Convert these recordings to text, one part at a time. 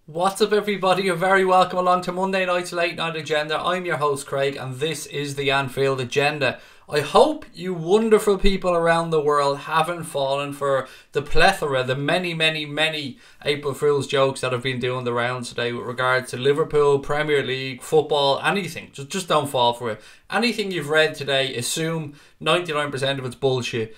What's up, everybody? You're very welcome along to Monday night's Late Night Agenda. I'm your host Craig and this is the Anfield Agenda. I hope you wonderful people around the world haven't fallen for the plethora, the many April Fool's jokes that have been doing the rounds today with regards to Liverpool, Premier League, football, anything. Just don't fall for it. Anything you've read today, assume 99% of it's bullshit.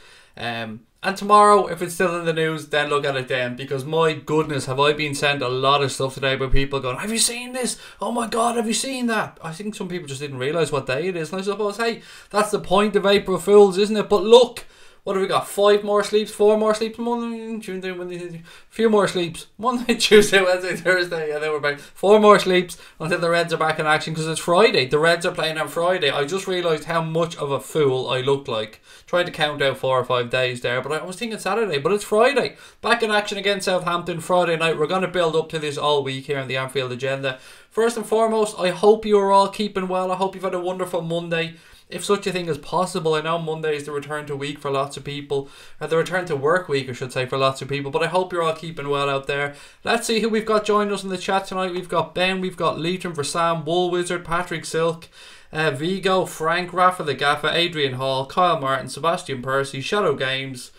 And tomorrow, if it's still in the news, then look at it then. Because my goodness, have I been sent a lot of stuff today by people going, have you seen this? Oh my God, have you seen that? I think some people just didn't realise what day it is. And I suppose, hey, that's the point of April Fools, isn't it? But look, what have we got? 5 more sleeps, 4 more sleeps, Monday, Tuesday, Wednesday, a few more sleeps. Monday, Tuesday, Wednesday, Thursday, and then we're back. 4 more sleeps until the Reds are back in action because it's Friday. The Reds are playing on Friday. I just realised how much of a fool I looked like. Tried to count out 4 or 5 days there, but I was thinking Saturday, but it's Friday. Back in action against Southampton Friday night. We're going to build up to this all week here on the Anfield Agenda. First and foremost, I hope you are all keeping well. I hope you've had a wonderful Monday. If such a thing is possible. I know Monday is the return to week for lots of people, or the return to work week I should say for lots of people, but I hope you're all keeping well out there. Let's see who we've got joining us in the chat tonight. We've got Ben, we've got Leitrim for Sam, Wool Wizard, Patrick Silk, Vigo, Frank, Rafa the Gaffer, Adrian Hall, Kyle Martin, Sebastian Percy, Shadow Games,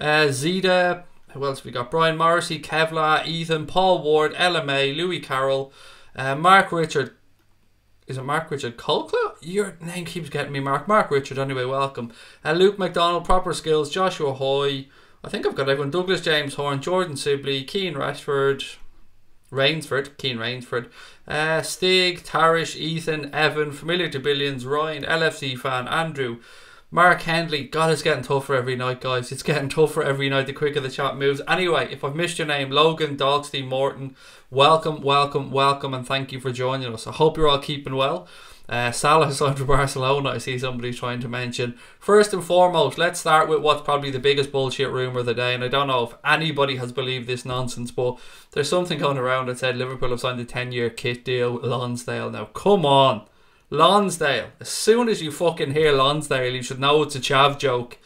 Zeta, who else have we got? Brian Morrissey, Kevlar, Ethan, Paul Ward, LMA, Louis Carroll, Mark Richard. Is it Mark Richard Colclough? Your name keeps getting me, Mark. Mark Richard, anyway, welcome. Luke McDonald, Proper Skills, Joshua Hoy. I think I've got everyone. Douglas James Horn, Jordan Sibley, Keane Rainsford, Stig, Tarish, Ethan, Evan, Familiar to Billions, Ryan, LFC fan, Andrew, Mark Hendley. God, it's getting tougher every night, guys. It's getting tougher every night the quicker the chat moves. Anyway, if I've missed your name, Logan, Dogsty, Morton, welcome, and thank you for joining us. I hope you're all keeping well. Salah signed for Barcelona, I see somebody trying to mention. First and foremost, let's start with what's probably the biggest bullshit rumour of the day, and I don't know if anybody has believed this nonsense, but there's something going around that said Liverpool have signed a 10-year kit deal with Lonsdale. Now, come on. Lonsdale. As soon as you fucking hear Lonsdale, you should know it's a chav joke.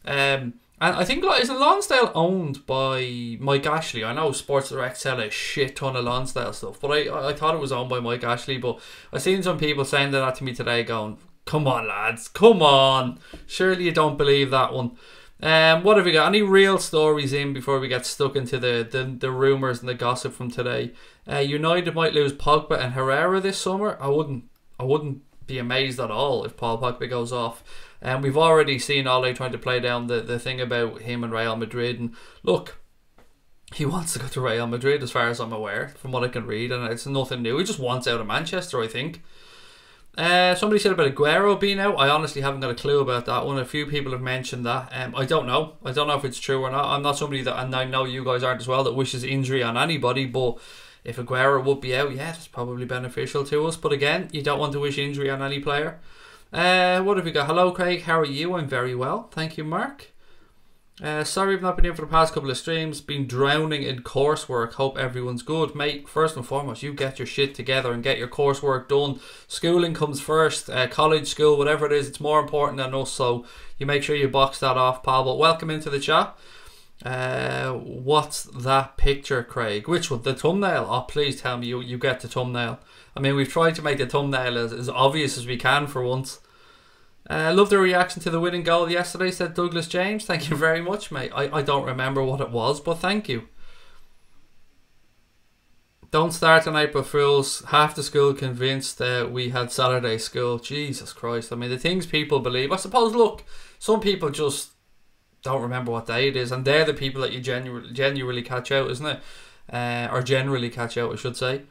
And I think, isn't Lonsdale owned by Mike Ashley? I know Sports Direct sell a shit ton of Lonsdale stuff, but I thought it was owned by Mike Ashley. But I've seen some people saying that to me today going, come on lads, come on. Surely you don't believe that one. What have we got? Any real stories in before we get stuck into the rumours and the gossip from today? United might lose Pogba and Herrera this summer. I wouldn't be amazed at all if Paul Pogba goes off. And we've already seen Ole trying to play down the thing about him and Real Madrid. And look, he wants to go to Real Madrid as far as I'm aware, from what I can read. And it's nothing new. He just wants out of Manchester, I think. Somebody said about Aguero being out. I honestly haven't got a clue about that one. A few people have mentioned that. I don't know. I don't know if it's true or not. I'm not somebody that, and I know you guys aren't as well, that wishes injury on anybody. But if Aguero would be out, yeah, that's probably beneficial to us. But again, you don't want to wish injury on any player. What have we got? Hello Craig, how are you? I'm very well, thank you Mark. Sorry I've not been in for the past couple of streams. Been drowning in coursework. Hope everyone's good. Mate, first and foremost, you get your shit together and get your coursework done. Schooling comes first. College, school, whatever it is, it's more important than us. So you make sure you box that off, pal. But welcome into the chat. What's that picture, Craig? Which one? The thumbnail? Oh, please tell me you get the thumbnail. I mean, we've tried to make the thumbnail as obvious as we can for once. Love the reaction to the winning goal yesterday, said Douglas James. Thank you very much, mate. I don't remember what it was, but thank you. Don't start on April Fools. Half the school convinced we had Saturday school. Jesus Christ. I mean, the things people believe. I suppose, look, some people just don't remember what day it is, and they're the people that you genuinely catch out, isn't it? Or generally catch out, I should say.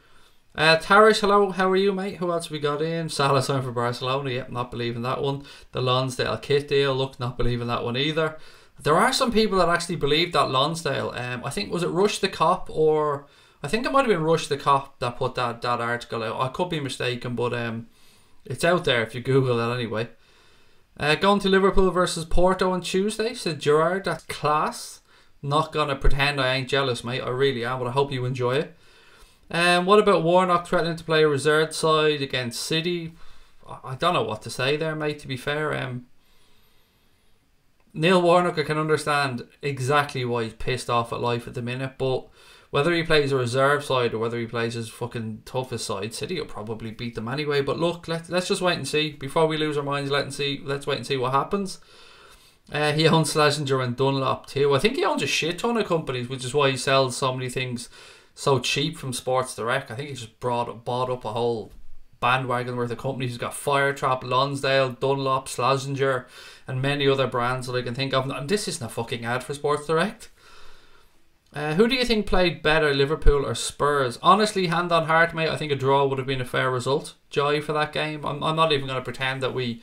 Tarish, hello, how are you, mate? Who else we got in? Salah signed for Barcelona, yep, not believing that one. The Lonsdale kit deal, look, not believing that one either. There are some people that actually believe that Lonsdale. I think, was it Rush the Cop, or I think it might have been Rush the Cop that put that article out. I could be mistaken, but it's out there if you Google it anyway. Going to Liverpool versus Porto on Tuesday, said Gerard. That's class. Not gonna pretend I ain't jealous, mate. I really am, but I hope you enjoy it. What about Warnock threatening to play a reserved side against City? I don't know what to say there, mate, to be fair. Neil Warnock, I can understand exactly why he's pissed off at life at the minute, but whether he plays a reserve side or whether he plays his fucking toughest side, City will probably beat them anyway. But look, let's just wait and see. Before we lose our minds, let's wait and see what happens. He owns Schlesinger and Dunlop too. I think he owns a shit ton of companies, which is why he sells so many things so cheap from Sports Direct. I think he just bought up a whole bandwagon worth of companies. He's got Firetrap, Lonsdale, Dunlop, Schlesinger, and many other brands that I can think of. And this isn't a fucking ad for Sports Direct. Who do you think played better, Liverpool or Spurs? Honestly, hand on heart, mate, I think a draw would have been a fair result. Joy for that game. I'm not even going to pretend that we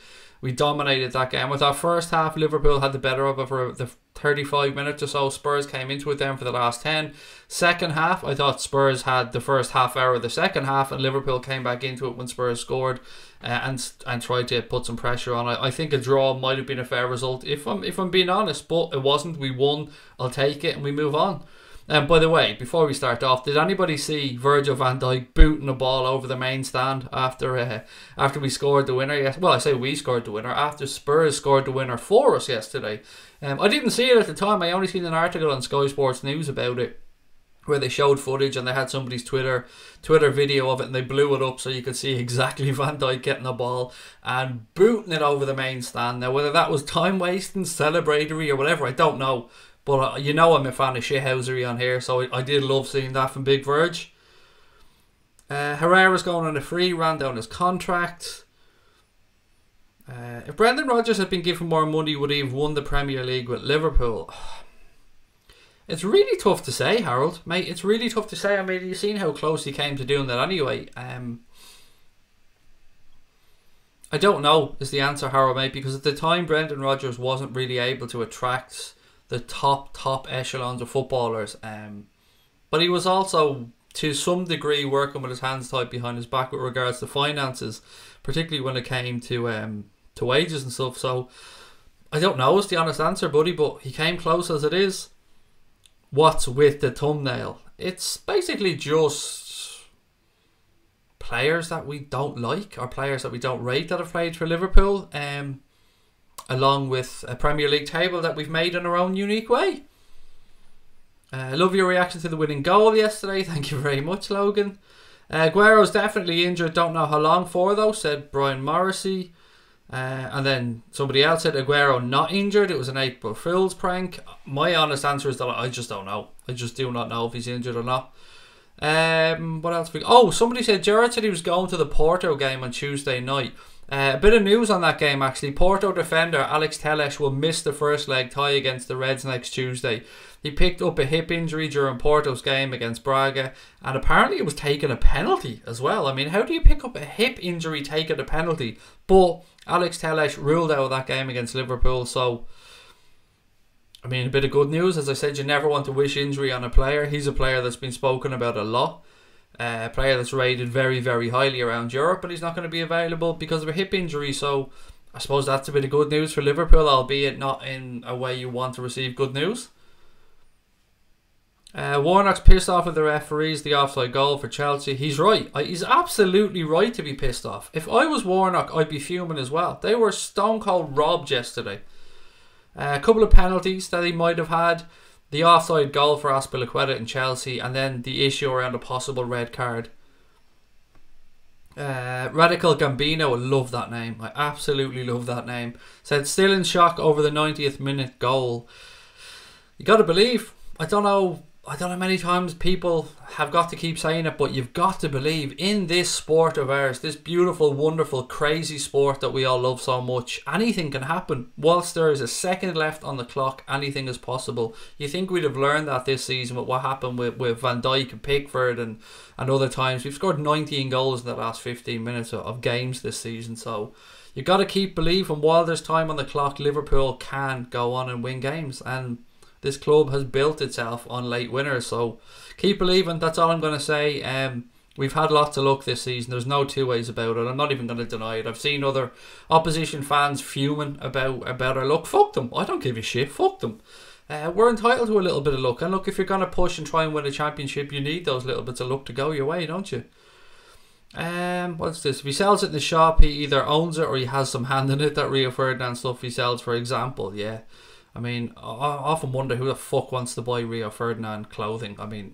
dominated that game. With our first half, Liverpool had the better of it for the 35 minutes or so. Spurs came into it then for the last 10. Second half, I thought Spurs had the first half hour of the second half, and Liverpool came back into it when Spurs scored and tried to put some pressure on. I think a draw might have been a fair result if I'm being honest, but it wasn't. We won. I'll take it, and we move on. By the way, before we start off, did anybody see Virgil van Dijk booting a ball over the main stand after we scored the winner? Yes, well, I say we scored the winner after Spurs scored the winner for us yesterday. I didn't see it at the time. I only seen an article on Sky Sports News about it, where they showed footage and they had somebody's Twitter video of it, and they blew it up so you could see exactly Van Dijk getting the ball and booting it over the main stand. Now, whether that was time wasting, celebratory, or whatever, I don't know. But you know I'm a fan of shithousery on here, so I did love seeing that from Big Verge. Herrera's going on a free, ran down his contract. If Brendan Rodgers had been given more money, would he have won the Premier League with Liverpool? It's really tough to say, Harold. Mate, it's really tough to say. I mean, you've seen how close he came to doing that anyway. I don't know is the answer, Harold, mate, because at the time Brendan Rodgers wasn't really able to attract the top echelons of footballers, but he was also to some degree working with his hands tied behind his back with regards to finances, particularly when it came to wages and stuff. So I don't know is the honest answer, buddy, but he came close as it is. What's with the thumbnail? It's basically just players that we don't like or players that we don't rate that have played for Liverpool, along with a Premier League table that we've made in our own unique way. I love your reaction to the winning goal yesterday. Thank you very much, Logan. Aguero's definitely injured. Don't know how long for, though, said Brian Morrissey. And then somebody else said Aguero not injured. It was an April Fool's prank. My honest answer is that I just don't know. I just do not know if he's injured or not. What else? Somebody said Gerrard said he was going to the Porto game on Tuesday night. A bit of news on that game actually. Porto defender Alex Telles will miss the first leg tie against the Reds next Tuesday. He picked up a hip injury during Porto's game against Braga, and apparently it was taking a penalty as well. I mean, how do you pick up a hip injury taking a penalty? But Alex Telles ruled out of that game against Liverpool, so I mean, a bit of good news. As I said, you never want to wish injury on a player. He's a player that's been spoken about a lot. A player that's rated very, very highly around Europe, but he's not going to be available because of a hip injury. So I suppose that's a bit of good news for Liverpool, albeit not in a way you want to receive good news. Warnock's pissed off at the referees, the offside goal for Chelsea. He's right. He's absolutely right to be pissed off. If I was Warnock, I'd be fuming as well. They were stone cold robbed yesterday. A couple of penalties that he might have had. The offside goal for Azpilicueta in Chelsea, and then the issue around a possible red card. Radical Gambino, I love that name. I absolutely love that name. Said still in shock over the 90th minute goal. You got to believe. I don't know how many times people have got to keep saying it, but you've got to believe in this sport of ours, this beautiful, wonderful, crazy sport that we all love so much. Anything can happen. Whilst there is a second left on the clock, anything is possible. You think we'd have learned that this season with what happened with Van Dijk and Pickford and other times. We've scored 19 goals in the last 15 minutes of games this season, so you've got to keep believing. While there's time on the clock, Liverpool can go on and win games, and this club has built itself on late winners, so keep believing. That's all I'm going to say. We've had lots of luck this season. There's no two ways about it. I'm not even going to deny it. I've seen other opposition fans fuming about our luck. Fuck them. I don't give a shit. Fuck them. We're entitled to a little bit of luck. And look, if you're going to push and try and win a championship, you need those little bits of luck to go your way, don't you? What's this? If he sells it in the shop, he either owns it or he has some hand in it. That Rio Ferdinand stuff he sells, for example, yeah. I mean, I often wonder who the fuck wants to buy Rio Ferdinand clothing. I mean,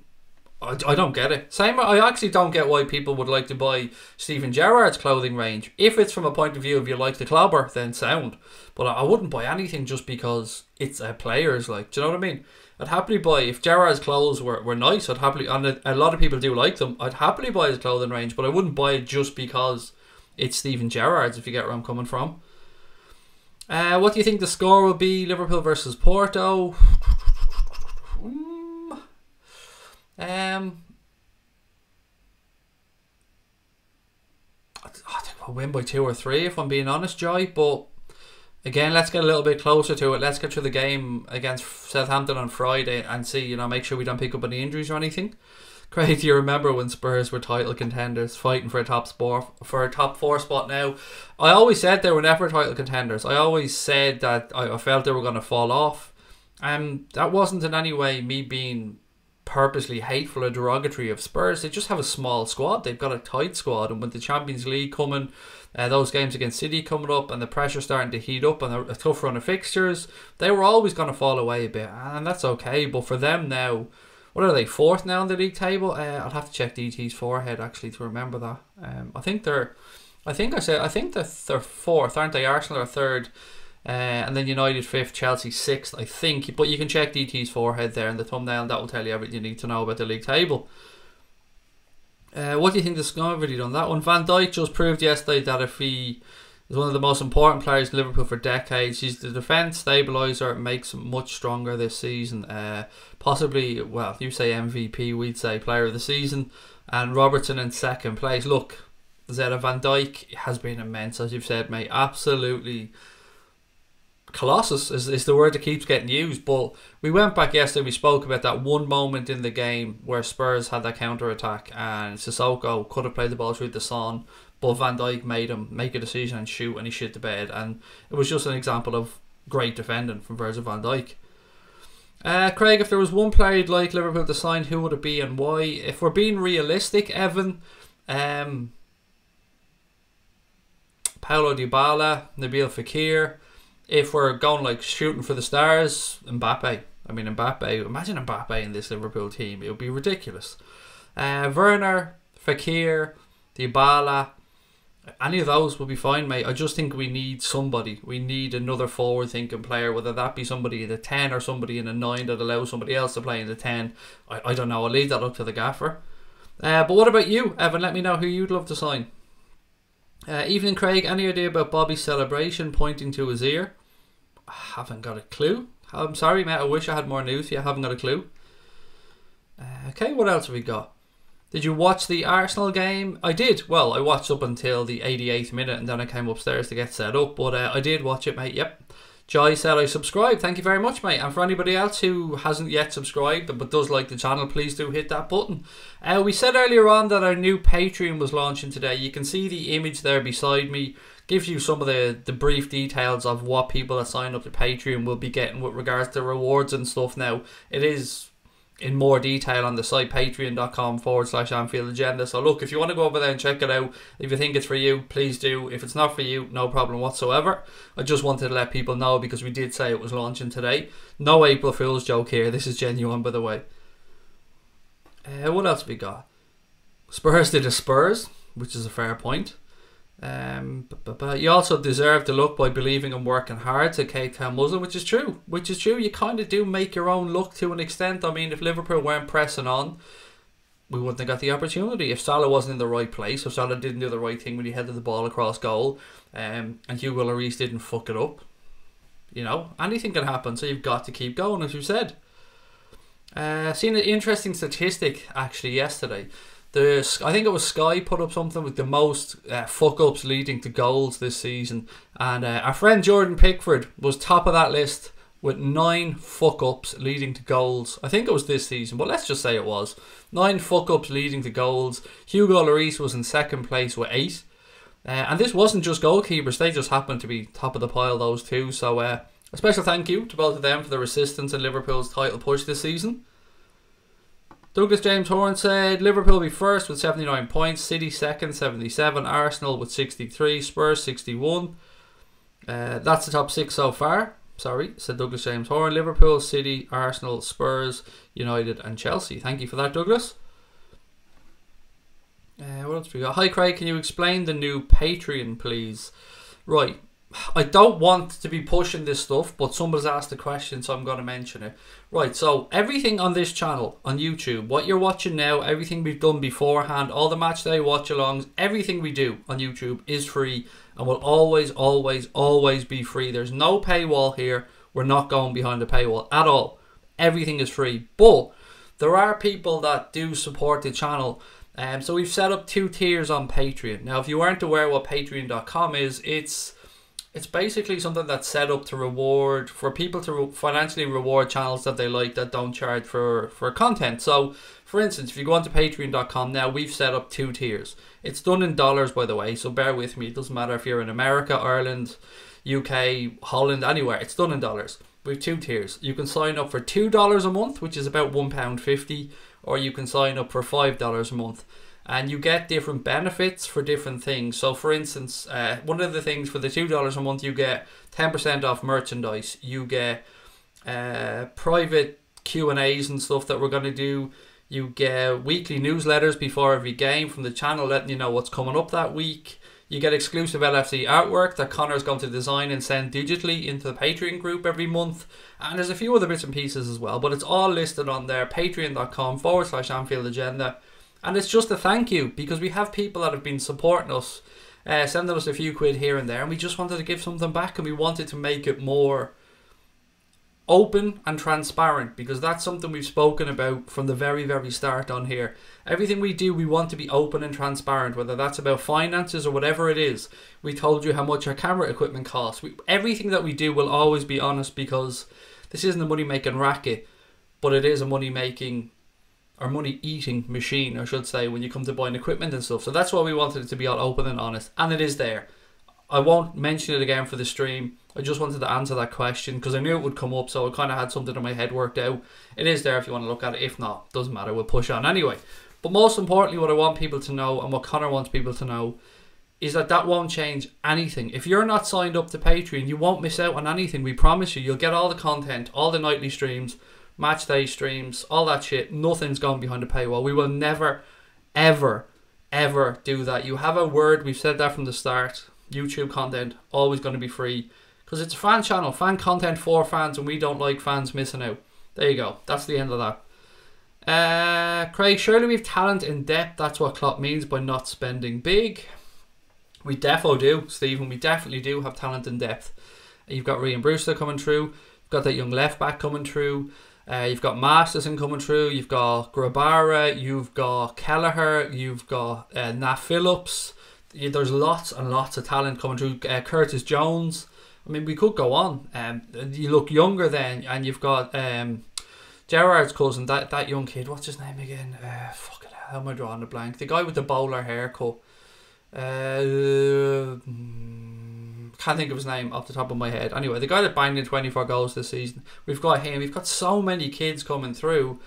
I don't get it. Same, I actually don't get why people would like to buy Steven Gerrard's clothing range. If it's from a point of view of you like the clobber, then sound. But I wouldn't buy anything just because it's a player's, like, do you know what I mean? I'd happily buy, if Gerrard's clothes were nice, I'd happily, and a lot of people do like them, I'd happily buy his clothing range, but I wouldn't buy it just because it's Steven Gerrard's, if you get where I'm coming from. What do you think the score will be? Liverpool versus Porto. I think we'll win by 2 or 3 if I'm being honest, Joy. But again, let's get a little bit closer to it. Let's get through the game against Southampton on Friday and see, you know, make sure we don't pick up any injuries or anything. Craig, do you remember when Spurs were title contenders, fighting for a top 4 spot now? I always said they were never title contenders. I always said that I felt they were going to fall off. That wasn't in any way me being purposely hateful or derogatory of Spurs. They just have a small squad. They've got a tight squad, and with the Champions League coming, those games against City coming up, and the pressure starting to heat up, and a tough run of fixtures, they were always going to fall away a bit, and that's okay. But for them now, what are they, 4th now in the league table? I'll have to check DT's forehead actually to remember that. I think they're 4th, aren't they? Arsenal are 3rd. And then United 5th, Chelsea 6th, I think. But you can check DT's forehead there in the thumbnail, and that will tell you everything you need to know about the league table. What do you think the score? I've already done that one. Van Dijk just proved yesterday that if he is one of the most important players in Liverpool for decades, he's the defence stabiliser, makes him much stronger this season. Possibly, well, you say MVP, we'd say player of the season. And Robertson in 2nd place. Look, Zeta Van Dijk has been immense, as you've said, mate. Absolutely Colossus is the word that keeps getting used. But we went back yesterday, we spoke about that one moment in the game where Spurs had that counter-attack and Sissoko could have played the ball through the Son, but Van Dijk made him make a decision and shoot, and he shit the bed. And it was just an example of great defending from Virgil van Dijk. Craig, if there was one player you'd like Liverpool to sign, who would it be and why? If we're being realistic, Evan, Paulo Dybala, Nabil Fekir. If we're going like shooting for the stars, Mbappe. I mean, Mbappe. Imagine Mbappe in this Liverpool team. It would be ridiculous. Werner, Fekir, Dybala. Any of those will be fine, mate. I just think we need somebody. We need another forward-thinking player, whether that be somebody in the 10 or somebody in the 9 that allows somebody else to play in the 10. I don't know. I'll leave that up to the gaffer. But what about you, Evan? Let me know who you'd love to sign. Evening, Craig. Any idea about Bobby's celebration pointing to his ear? I haven't got a clue. I'm sorry, mate. I wish I had more news for you. I haven't got a clue. Okay, what else have we got? Did you watch the Arsenal game? I did. Well, I watched up until the 88th minute and then I came upstairs to get set up. But I did watch it, mate. Yep. Joy said I subscribed. Thank you very much, mate. And for anybody else who hasn't yet subscribed but does like the channel, please do hit that button. We said earlier on that our new Patreon was launching today. You can see the image there beside me. Gives you some of the brief details of what people that sign up to Patreon will be getting with regards to rewards and stuff. Now, it is in more detail on the site, patreon.com/Anfield Agenda. So look, if you want to go over there and check it out, if you think it's for you, please do. If it's not for you, no problem whatsoever. I just wanted to let people know because we did say it was launching today. No April Fool's joke here. This is genuine, by the way. What else have we got? Spurs did a Spurs, which is a fair point. You also deserve the luck by believing and working hard, said Cape Town Muslim, which is true. You kind of do make your own luck to an extent. I mean, if Liverpool weren't pressing on, we wouldn't have got the opportunity. If Salah wasn't in the right place, if Salah didn't do the right thing when he headed the ball across goal, and Hugo Lloris didn't fuck it up, you know, anything can happen. So you've got to keep going, as you said. Seen an interesting statistic actually yesterday. I think it was Sky put up something with the most fuck-ups leading to goals this season. And our friend Jordan Pickford was top of that list with 9 fuck-ups leading to goals. I think it was this season, but let's just say it was. 9 fuck-ups leading to goals. Hugo Lloris was in 2nd place with 8. And this wasn't just goalkeepers. They just happened to be top of the pile, those two. So a special thank you to both of them for their assistance in Liverpool's title push this season. Douglas James Horn said Liverpool will be first with 79 points, City second 77, Arsenal with 63, Spurs 61. That's the top 6 so far. Sorry, said Douglas James Horn. Liverpool, City, Arsenal, Spurs, United and Chelsea. Thank you for that, Douglas. months we got. Hi Craig, can you explain the new Patreon, please? Right. I don't want to be pushing this stuff, but somebody's asked a question, so I'm going to mention it. Right, so everything on this channel, on YouTube, what you're watching now, everything we've done beforehand, all the match day watch-alongs, everything we do on YouTube is free and will always, always, always be free. There's no paywall here. We're not going behind the paywall at all. Everything is free. But there are people that do support the channel. So we've set up 2 tiers on Patreon. Now, if you aren't aware what patreon.com is, it's basically something that's set up to reward, for people to financially reward channels that they like that don't charge for content. So, for instance, if you go onto patreon.com now, we've set up 2 tiers. It's done in dollars, by the way, so bear with me. It doesn't matter if you're in America, Ireland, UK, Holland, anywhere. It's done in dollars. We have 2 tiers. You can sign up for $2 a month, which is about £1.50, or you can sign up for $5 a month. And you get different benefits for different things. So for instance, one of the things for the $2 a month, you get 10% off merchandise. You get private Q&As and stuff that we're going to do. You get weekly newsletters before every game from the channel, letting you know what's coming up that week. You get exclusive LFC artwork that Connor's going to design and send digitally into the Patreon group every month. And there's a few other bits and pieces as well, but it's all listed on there, patreon.com/Anfield Agenda. And it's just a thank you, because we have people that have been supporting us, sending us a few quid here and there, and we just wanted to give something back, and we wanted to make it more open and transparent, because that's something we've spoken about from the very, very start on here. Everything we do, we want to be open and transparent, whether that's about finances or whatever it is. We told you how much our camera equipment costs. Everything that we do will always be honest, because this isn't a money-making racket, but it is a money-making or money-eating machine, I should say, when you come to buying equipment and stuff. So that's why we wanted it to be all open and honest, and it is there. I won't mention it again for the stream. I just wanted to answer that question because I knew it would come up, so I kind of had something in my head worked out. It is there if you want to look at it. If not, doesn't matter, we'll push on anyway. But most importantly, what I want people to know, and what Connor wants people to know, is that that won't change anything. If you're not signed up to Patreon, you won't miss out on anything. We promise you. You'll get all the content, all the nightly streams, match day streams, all that shit. Nothing's gone behind the paywall. We will never, ever, ever do that. You have a word. We've said that from the start. YouTube content, always going to be free. Because it's a fan channel. Fan content for fans, and we don't like fans missing out. There you go. That's the end of that. Craig, surely we have talent in depth. That's what Klopp means by not spending big. We defo do, Stephen. We definitely do have talent in depth. You've got Ryan Brewster coming through. You've got that young left back coming through. You've got Masterson coming through. You've got Grabara. You've got Kelleher. You've got Nat Phillips. There's lots and lots of talent coming through. Curtis Jones. I mean, we could go on. You look younger then, and you've got Gerrard's cousin, that young kid. What's his name again? Fucking hell, how am I drawing a blank? The guy with the bowler haircut. Can't think of his name off the top of my head. Anyway, the guy that banged in 24 goals this season. We've got him. We've got so many kids coming through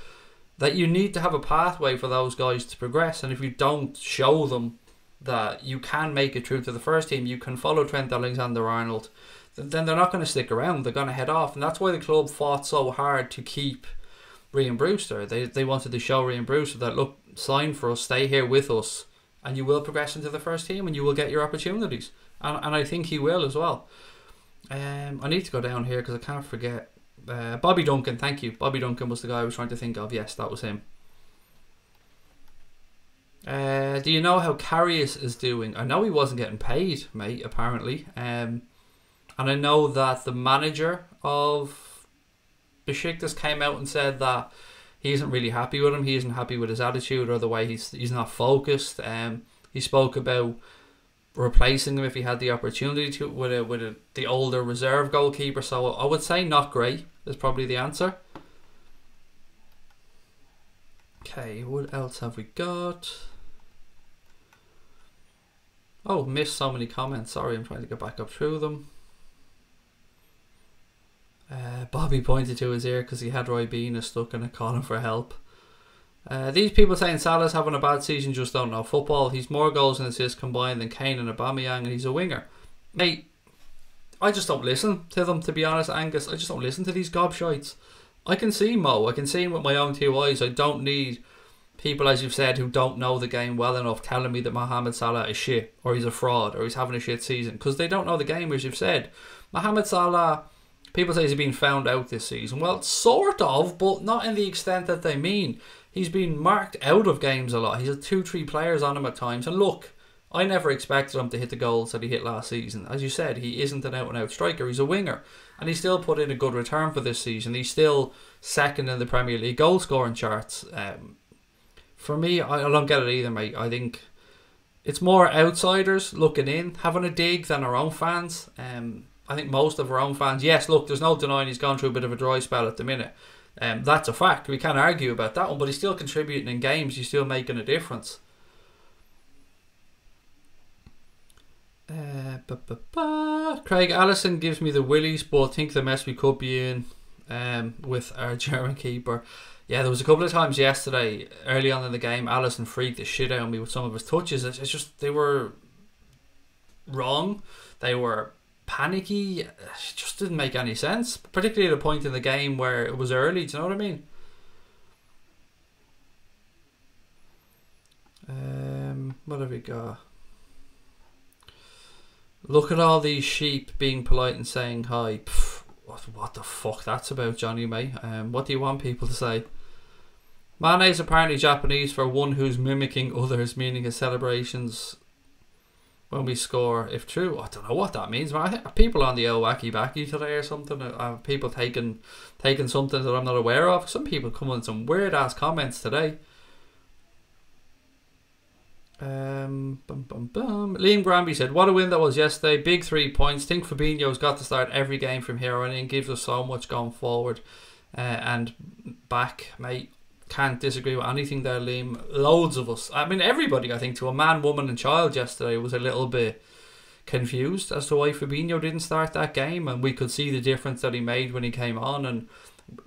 that you need to have a pathway for those guys to progress. And if you don't show them that you can make it through to the first team, you can follow Trent Alexander-Arnold, then they're not going to stick around. They're going to head off. And that's why the club fought so hard to keep Ryan Brewster. They wanted to show Ryan Brewster that, look, sign for us, stay here with us, and you will progress into the first team and you will get your opportunities. And I think he will as well. I need to go down here because I can't forget. Bobby Duncan, thank you. Bobby Duncan was the guy I was trying to think of. Yes, that was him. Do you know how Karius is doing? I know he wasn't getting paid, mate, apparently. And I know that the manager of Besiktas came out and said that he isn't really happy with him. He isn't happy with his attitude or the way he's not focused. He spoke about replacing him if he had the opportunity to with the older reserve goalkeeper. So I would say not great is probably the answer. Okay, what else have we got? Oh, missed so many comments. Sorry, I'm trying to get back up through them. Bobby pointed to his ear because he had Roy Bean stuck in it, calling for help. These people saying Salah's having a bad season just don't know football. He's more goals and assists combined than Kane and Aubameyang, and he's a winger. Mate, I just don't listen to them, to be honest, Angus. I just don't listen to these gobshites. I can see Mo. I can see him with my own two eyes. I don't need people, as you've said, who don't know the game well enough telling me that Mohamed Salah is shit, or he's a fraud, or he's having a shit season, because they don't know the game, as you've said. Mohamed Salah, people say he's been found out this season. Well, sort of, but not in the extent that they mean. He's been marked out of games a lot. He's had 2-3 players on him at times. And look, I never expected him to hit the goals that he hit last season. As you said, he isn't an out-and-out striker. He's a winger. And he still put in a good return for this season. He's still second in the Premier League goal-scoring charts. For me, I don't get it either, mate. I think it's more outsiders looking in, having a dig, than our own fans. I think most of our own fans, yes, look, there's no denying he's gone through a bit of a dry spell at the minute. That's a fact. We can't argue about that one, but he's still contributing in games. He's still making a difference. Craig Allison gives me the willies, but think the mess we could be in with our German keeper. Yeah, there was a couple of times yesterday, early on in the game, Allison freaked the shit out of me with some of his touches. It's just, they were wrong. They were panicky. It just didn't make any sense, particularly at a point in the game where it was early. Do you know what I mean? What have we got? Look at all these sheep being polite and saying hi. Pff, what the fuck that's about, Johnny, mate? What do you want people to say? Mane is apparently Japanese for one who's mimicking others, meaning his celebrations when we score, if true. I don't know what that means. I think people on the old wacky backy today or something. People taking something that I'm not aware of. Some people come on some weird ass comments today. Liam Granby said, what a win that was yesterday. Big 3 points. Think Fabinho's got to start every game from here on in. Gives us so much going forward and back, mate. Can't disagree with anything there, Liam. Loads of us, I mean everybody, I think, to a man, woman and child yesterday was a little bit confused as to why Fabinho didn't start that game, and we could see the difference that he made when he came on. And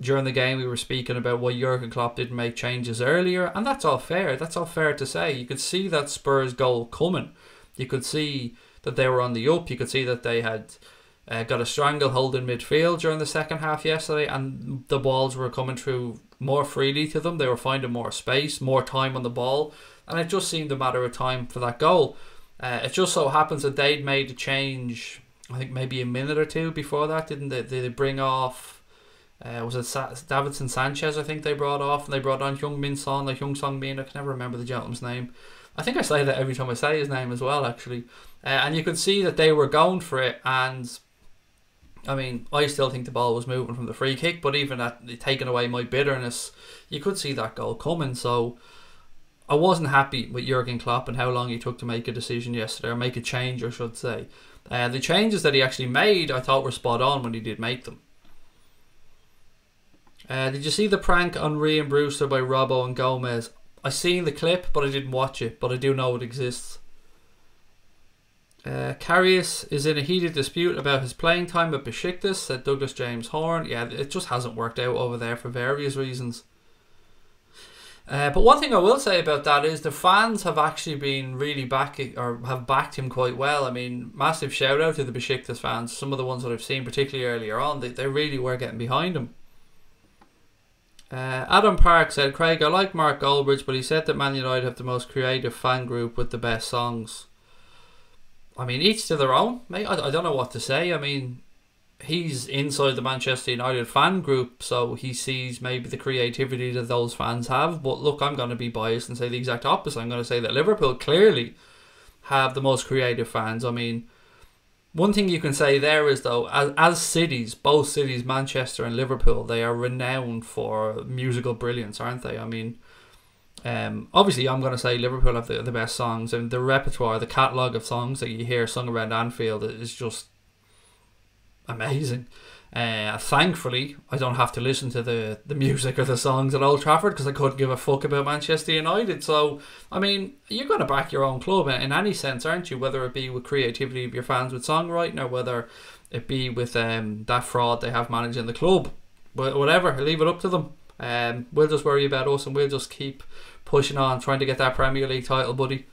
during the game we were speaking about why Jurgen Klopp didn't make changes earlier, and that's all fair. That's all fair to say. You could see that Spurs goal coming. You could see that they were on the up. You could see that they had got a stranglehold in midfield during the second half yesterday, and the balls were coming through more freely to them. They were finding more space, more time on the ball, and it just seemed a matter of time for that goal. It just so happens that they'd made a change, I think maybe a minute or two before that, didn't they? They bring off, was it Davinson Sanchez, I think they brought off, and they brought on Heung-min Son, like Heung-sung Min, I can never remember the gentleman's name. I think I say that every time I say his name as well, actually. And you could see that they were going for it, and I mean, I still think the ball was moving from the free kick, but even at taking away my bitterness, you could see that goal coming. So I wasn't happy with Jurgen Klopp and how long he took to make a decision yesterday, or make a change, I should say. The changes that he actually made, I thought were spot on when he did make them. Did you see the prank on Rhian Brewster by Robbo and Gomez? I seen the clip, but I didn't watch it, but I do know it exists. Karius is in a heated dispute about his playing time at Besiktas, said Douglas James Horn. Yeah, it just hasn't worked out over there for various reasons. But one thing I will say about that is the fans have actually been really backing, or have backed him quite well. I mean, massive shout out to the Besiktas fans. Some of the ones that I've seen, particularly earlier on, they really were getting behind him. Adam Park said, Craig, I like Mark Goldbridge, but he said that Man United have the most creative fan group with the best songs. I mean, each to their own, mate. I don't know what to say. I mean, he's inside the Manchester United fan group, so he sees maybe the creativity that those fans have. But look, I'm going to be biased and say the exact opposite. I'm going to say that Liverpool clearly have the most creative fans. I mean, one thing you can say there is, though, as cities, both cities, Manchester and Liverpool, they are renowned for musical brilliance, aren't they? I mean, obviously I'm going to say Liverpool have the best songs, and the repertoire, the catalogue of songs that you hear sung around Anfield is just amazing. Thankfully I don't have to listen to the music or the songs at Old Trafford, because I couldn't give a fuck about Manchester United. So I mean, you're going to back your own club in any sense, aren't you? Whether it be with creativity of your fans with songwriting, or whether it be with that fraud they have managing the club. But whatever, I leave it up to them. We'll just worry about us, and we'll just keep pushing on, trying to get that Premier League title, buddy.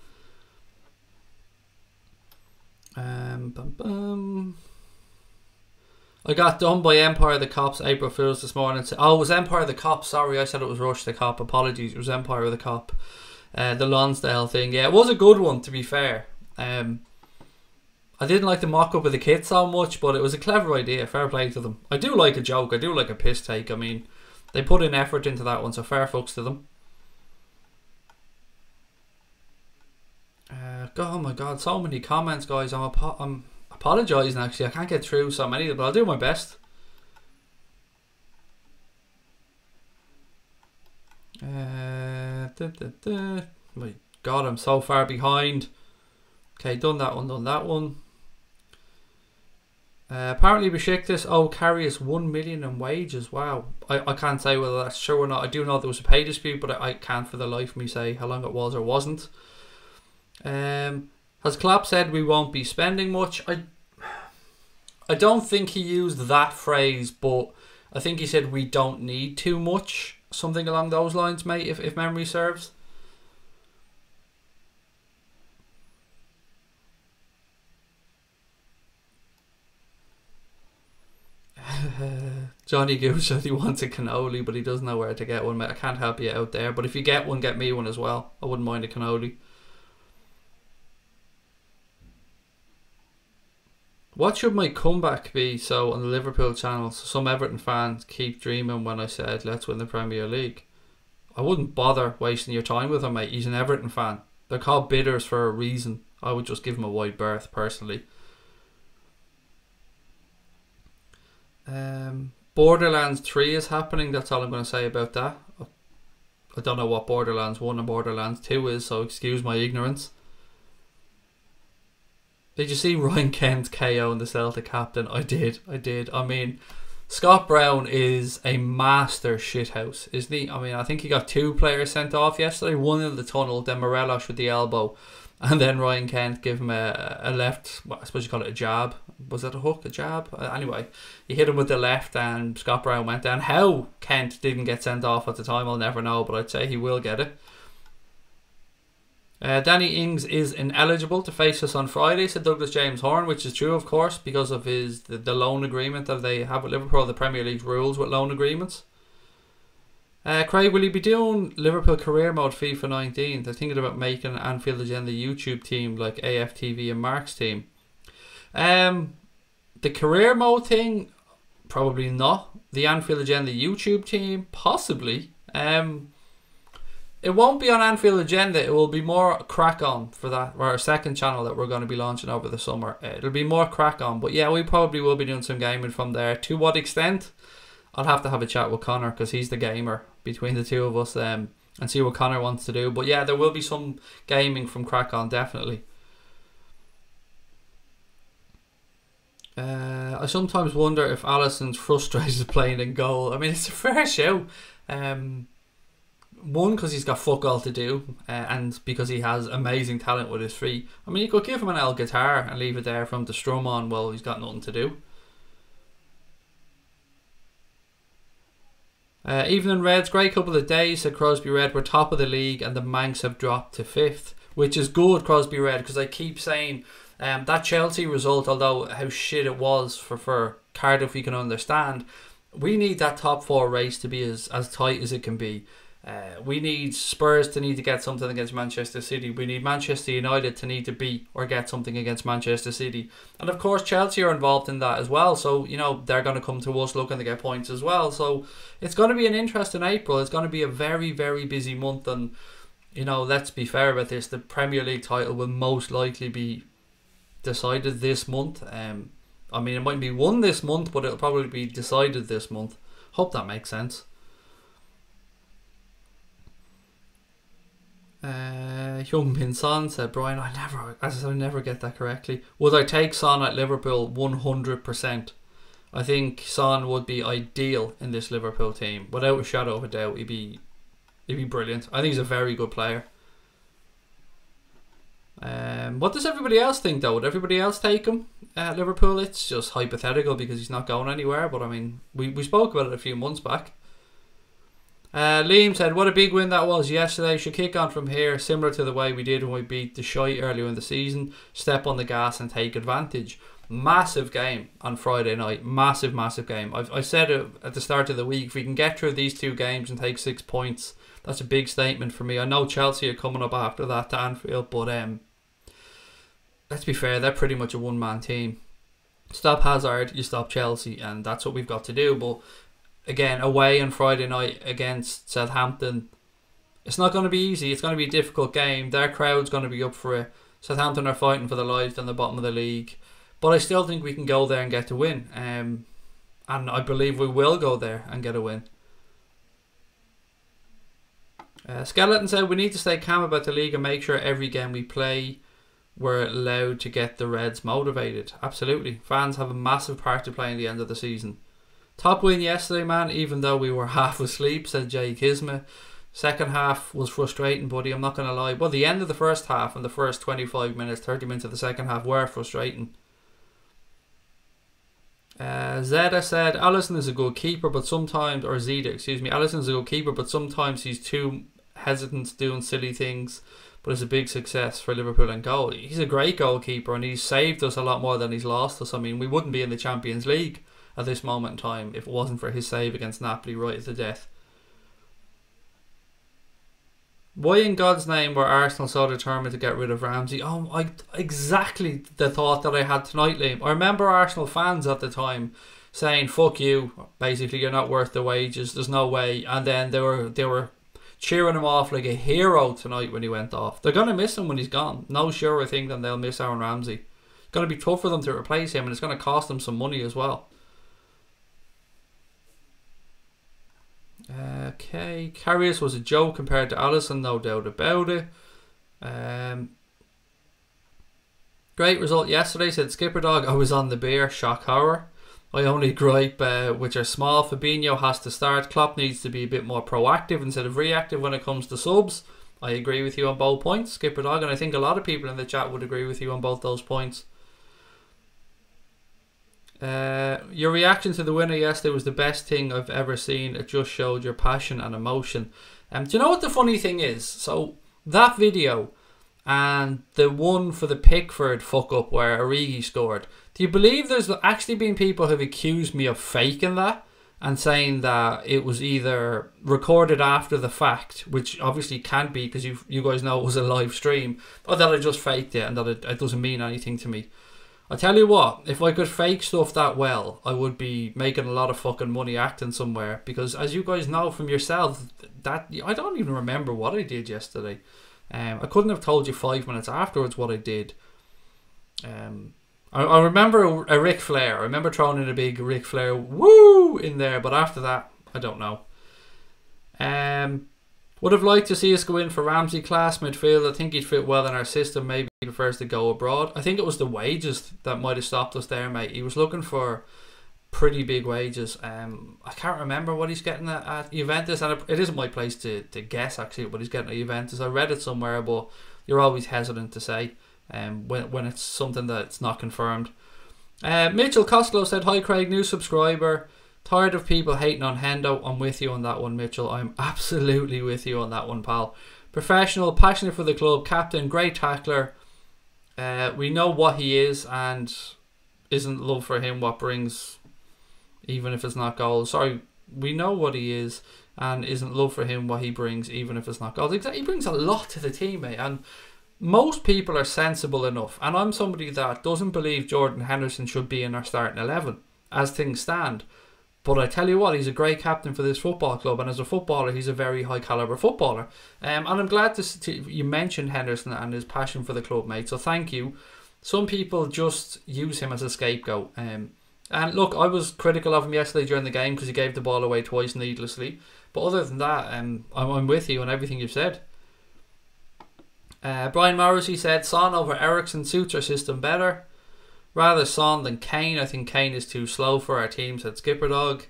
I got done by Empire the Cops April Fools this morning. Oh, it was Empire the Cop. Sorry, I said it was Rush the Cop. Apologies. It was Empire the Cop. The Lonsdale thing. Yeah, it was a good one, to be fair. I didn't like the mock-up of the kit so much, but it was a clever idea. Fair play to them. I do like a joke. I do like a piss take. I mean, they put in effort into that one, so fair fucks to them. Oh my god, so many comments, guys. I'm apologising, actually. I can't get through so many of them, but I'll do my best. My god, I'm so far behind. Okay, done that one, done that one. Apparently Besiktas owe Karius 1 million in wages. Wow. I can't say whether that's true or not. I do know there was a pay dispute, but I can't for the life of me say how long it was or wasn't. Has Klopp said we won't be spending much? I don't think he used that phrase, but I think he said we don't need too much. Something along those lines, mate, if memory serves. Johnny Goose said he wants a cannoli, but he doesn't know where to get one, mate. I can't help you out there, but if you get one, get me one as well. I wouldn't mind a cannoli. What should my comeback be? So on the Liverpool channel, so some Everton fans keep dreaming when I said let's win the Premier League. I wouldn't bother wasting your time with him, mate. He's an Everton fan. They're called bidders for a reason. I would just give him a wide berth personally. Borderlands 3 is happening. That's all I'm going to say about that. I don't know what Borderlands 1 and Borderlands 2 is, so excuse my ignorance. Did you see Ryan Kent's KO in the Celtic captain? I did. I mean, Scott Brown is a master shithouse, isn't he? I mean, I think he got 2 players sent off yesterday. One in the tunnel, then Morelos with the elbow, and then Ryan Kent gave him a left, well, I suppose you call it a jab. Was it a hook, a jab? Anyway, he hit him with the left and Scott Brown went down. How Kent didn't get sent off at the time, I'll never know, but I'd say he will get it. Danny Ings is ineligible to face us on Friday, said Douglas James Horn, which is true, of course, because of the loan agreement that they have with Liverpool, the Premier League rules with loan agreements. Craig, will you be doing Liverpool career mode FIFA 19? They're thinking about making an Anfield Agenda YouTube team like AFTV and Mark's team. The career mode thing, probably not. The Anfield Agenda YouTube team, possibly. It won't be on Anfield Agenda. It will be more crack on for that, or our second channel that we're going to be launching over the summer. It'll be more crack on, but yeah, we probably will be doing some gaming from there. To what extent? I'll have to have a chat with Connor because he's the gamer between the two of us, and see what Connor wants to do. But yeah, there will be some gaming from crack on, definitely. I sometimes wonder if Alisson's frustrated playing in goal. I mean, it's a fair show. One, because he's got fuck all to do, and because he has amazing talent with his feet. I mean, you could give him an L guitar and leave it there for him to strum on while he's got nothing to do. Evening Reds, great couple of days, said Crosby Red. We're top of the league and the Manx have dropped to 5th, which is good, Crosby Red, because I keep saying that Chelsea result, although how shit it was for Cardiff, we can understand. We need that top 4 race to be as tight as it can be. We need Spurs to need to get something against Manchester City. We need Manchester United to need to beat or get something against Manchester City. And of course Chelsea are involved in that as well. So, you know, they're going to come to us looking to get points as well. So it's going to be an interesting April. It's going to be a very, very busy month. And, you know, let's be fair about this. The Premier League title will most likely be decided this month. I mean, it might be won this month, but it'll probably be decided this month. Hope that makes sense. Young Bin Son said, Brian, I never get that correctly. Would I take Son at Liverpool? 100%. I think Son would be ideal in this Liverpool team. Without a shadow of a doubt, he'd be brilliant. I think he's a very good player. What does everybody else think though? Would everybody else take him at Liverpool? It's just hypothetical because he's not going anywhere, but I mean, we spoke about it a few months back. Liam said, what a big win that was yesterday. Should kick on from here, similar to the way we did when we beat the shite earlier in the season. Step on the gas and take advantage. Massive game on Friday night. Massive, massive game. I said it at the start of the week, if we can get through these 2 games and take 6 points, that's a big statement for me. I know Chelsea are coming up after that to Anfield, but let's be fair, they're pretty much a one-man team. Stop Hazard, you stop Chelsea, and that's what we've got to do. But again, away on Friday night against Southampton, it's not going to be easy. It's going to be a difficult game. Their crowd's going to be up for it. Southampton are fighting for their lives down the bottom of the league. But I still think we can go there and get a win. And I believe we will go there and get a win. Skeleton said, we need to stay calm about the league and make sure every game we play, we're allowed to get the Reds motivated. Absolutely. Fans have a massive part to play in the end of the season. Top win yesterday, man, even though we were half asleep, said Jay Kismet. Second half was frustrating, buddy. I'm not going to lie. Well, the end of the first half and the first 25 minutes, 30 minutes of the second half were frustrating. Zeta said, Alisson is a good keeper, but sometimes, or Zeta, excuse me, Alisson is a good keeper, but sometimes he's too hesitant doing silly things, but it's a big success for Liverpool and goal. He's a great goalkeeper, and he's saved us a lot more than he's lost us. I mean, we wouldn't be in the Champions League at this moment in time if it wasn't for his save against Napoli right at the death. Why in God's name were Arsenal so determined to get rid of Ramsey? Oh, exactly the thought that I had tonight, Liam. I remember Arsenal fans at the time saying, fuck you, basically you're not worth the wages, there's no way. And then they were cheering him off like a hero tonight when he went off. They're going to miss him when he's gone. No surer thing than they'll miss Aaron Ramsey. It's going to be tough for them to replace him, and it's going to cost them some money as well. Okay, Karius was a joke compared to Alisson, no doubt about it. Great result yesterday, said Skipper Dog. I was on the beer, shock horror. I only gripe which are small. Fabinho has to start. Klopp needs to be a bit more proactive instead of reactive when it comes to subs. I agree with you on both points, Skipper Dog, and I think a lot of people in the chat would agree with you on both those points. Your reaction to the winner yesterday was the best thing I've ever seen. It just showed your passion and emotion. Do you know what the funny thing is? So that video and the one for the Pickford fuck up where Origi scored, do you believe there's actually been people who have accused me of faking that and saying that it was either recorded after the fact, which obviously can't be because you guys know it was a live stream, or that I just faked it and that it doesn't mean anything to me. I tell you what, if I could fake stuff that well, I would be making a lot of fucking money acting somewhere. Because as you guys know from yourself, that I don't even remember what I did yesterday. I couldn't have told you 5 minutes afterwards what I did. I remember a Ric Flair. I remember throwing in a big Ric Flair woo in there, but after that, I don't know. Would have liked to see us go in for Ramsey class midfield. I think he'd fit well in our system. Maybe he prefers to go abroad. I think it was the wages that might have stopped us there, mate. He was looking for pretty big wages. I can't remember what he's getting at Juventus, and it isn't my place to guess actually what he's getting at Juventus. I read it somewhere, but you're always hesitant to say when it's something that's not confirmed. Mitchell Costello said, hi Craig, new subscriber. Tired of people hating on Hendo. I'm with you on that one, Mitchell. I'm absolutely with you on that one, pal. Professional, passionate for the club, captain, great tackler. We know what he is, and isn't love for him what brings, even if it's not goals. Sorry, we know what he is, and isn't love for him what he brings, even if it's not goals. He brings a lot to the team, mate, and most people are sensible enough. And I'm somebody that doesn't believe Jordan Henderson should be in our starting 11 as things stand. But I tell you what, he's a great captain for this football club, and as a footballer, he's a very high caliber footballer. And I'm glad you mentioned Henderson and his passion for the club, mate. So thank you. Some people just use him as a scapegoat. And look, I was critical of him yesterday during the game because he gave the ball away twice needlessly. But other than that, I'm with you on everything you've said. Brian Morrissey said, Son over Ericsson suits our system better. Rather Son than Kane. I think Kane is too slow for our team, said Skipper Dog.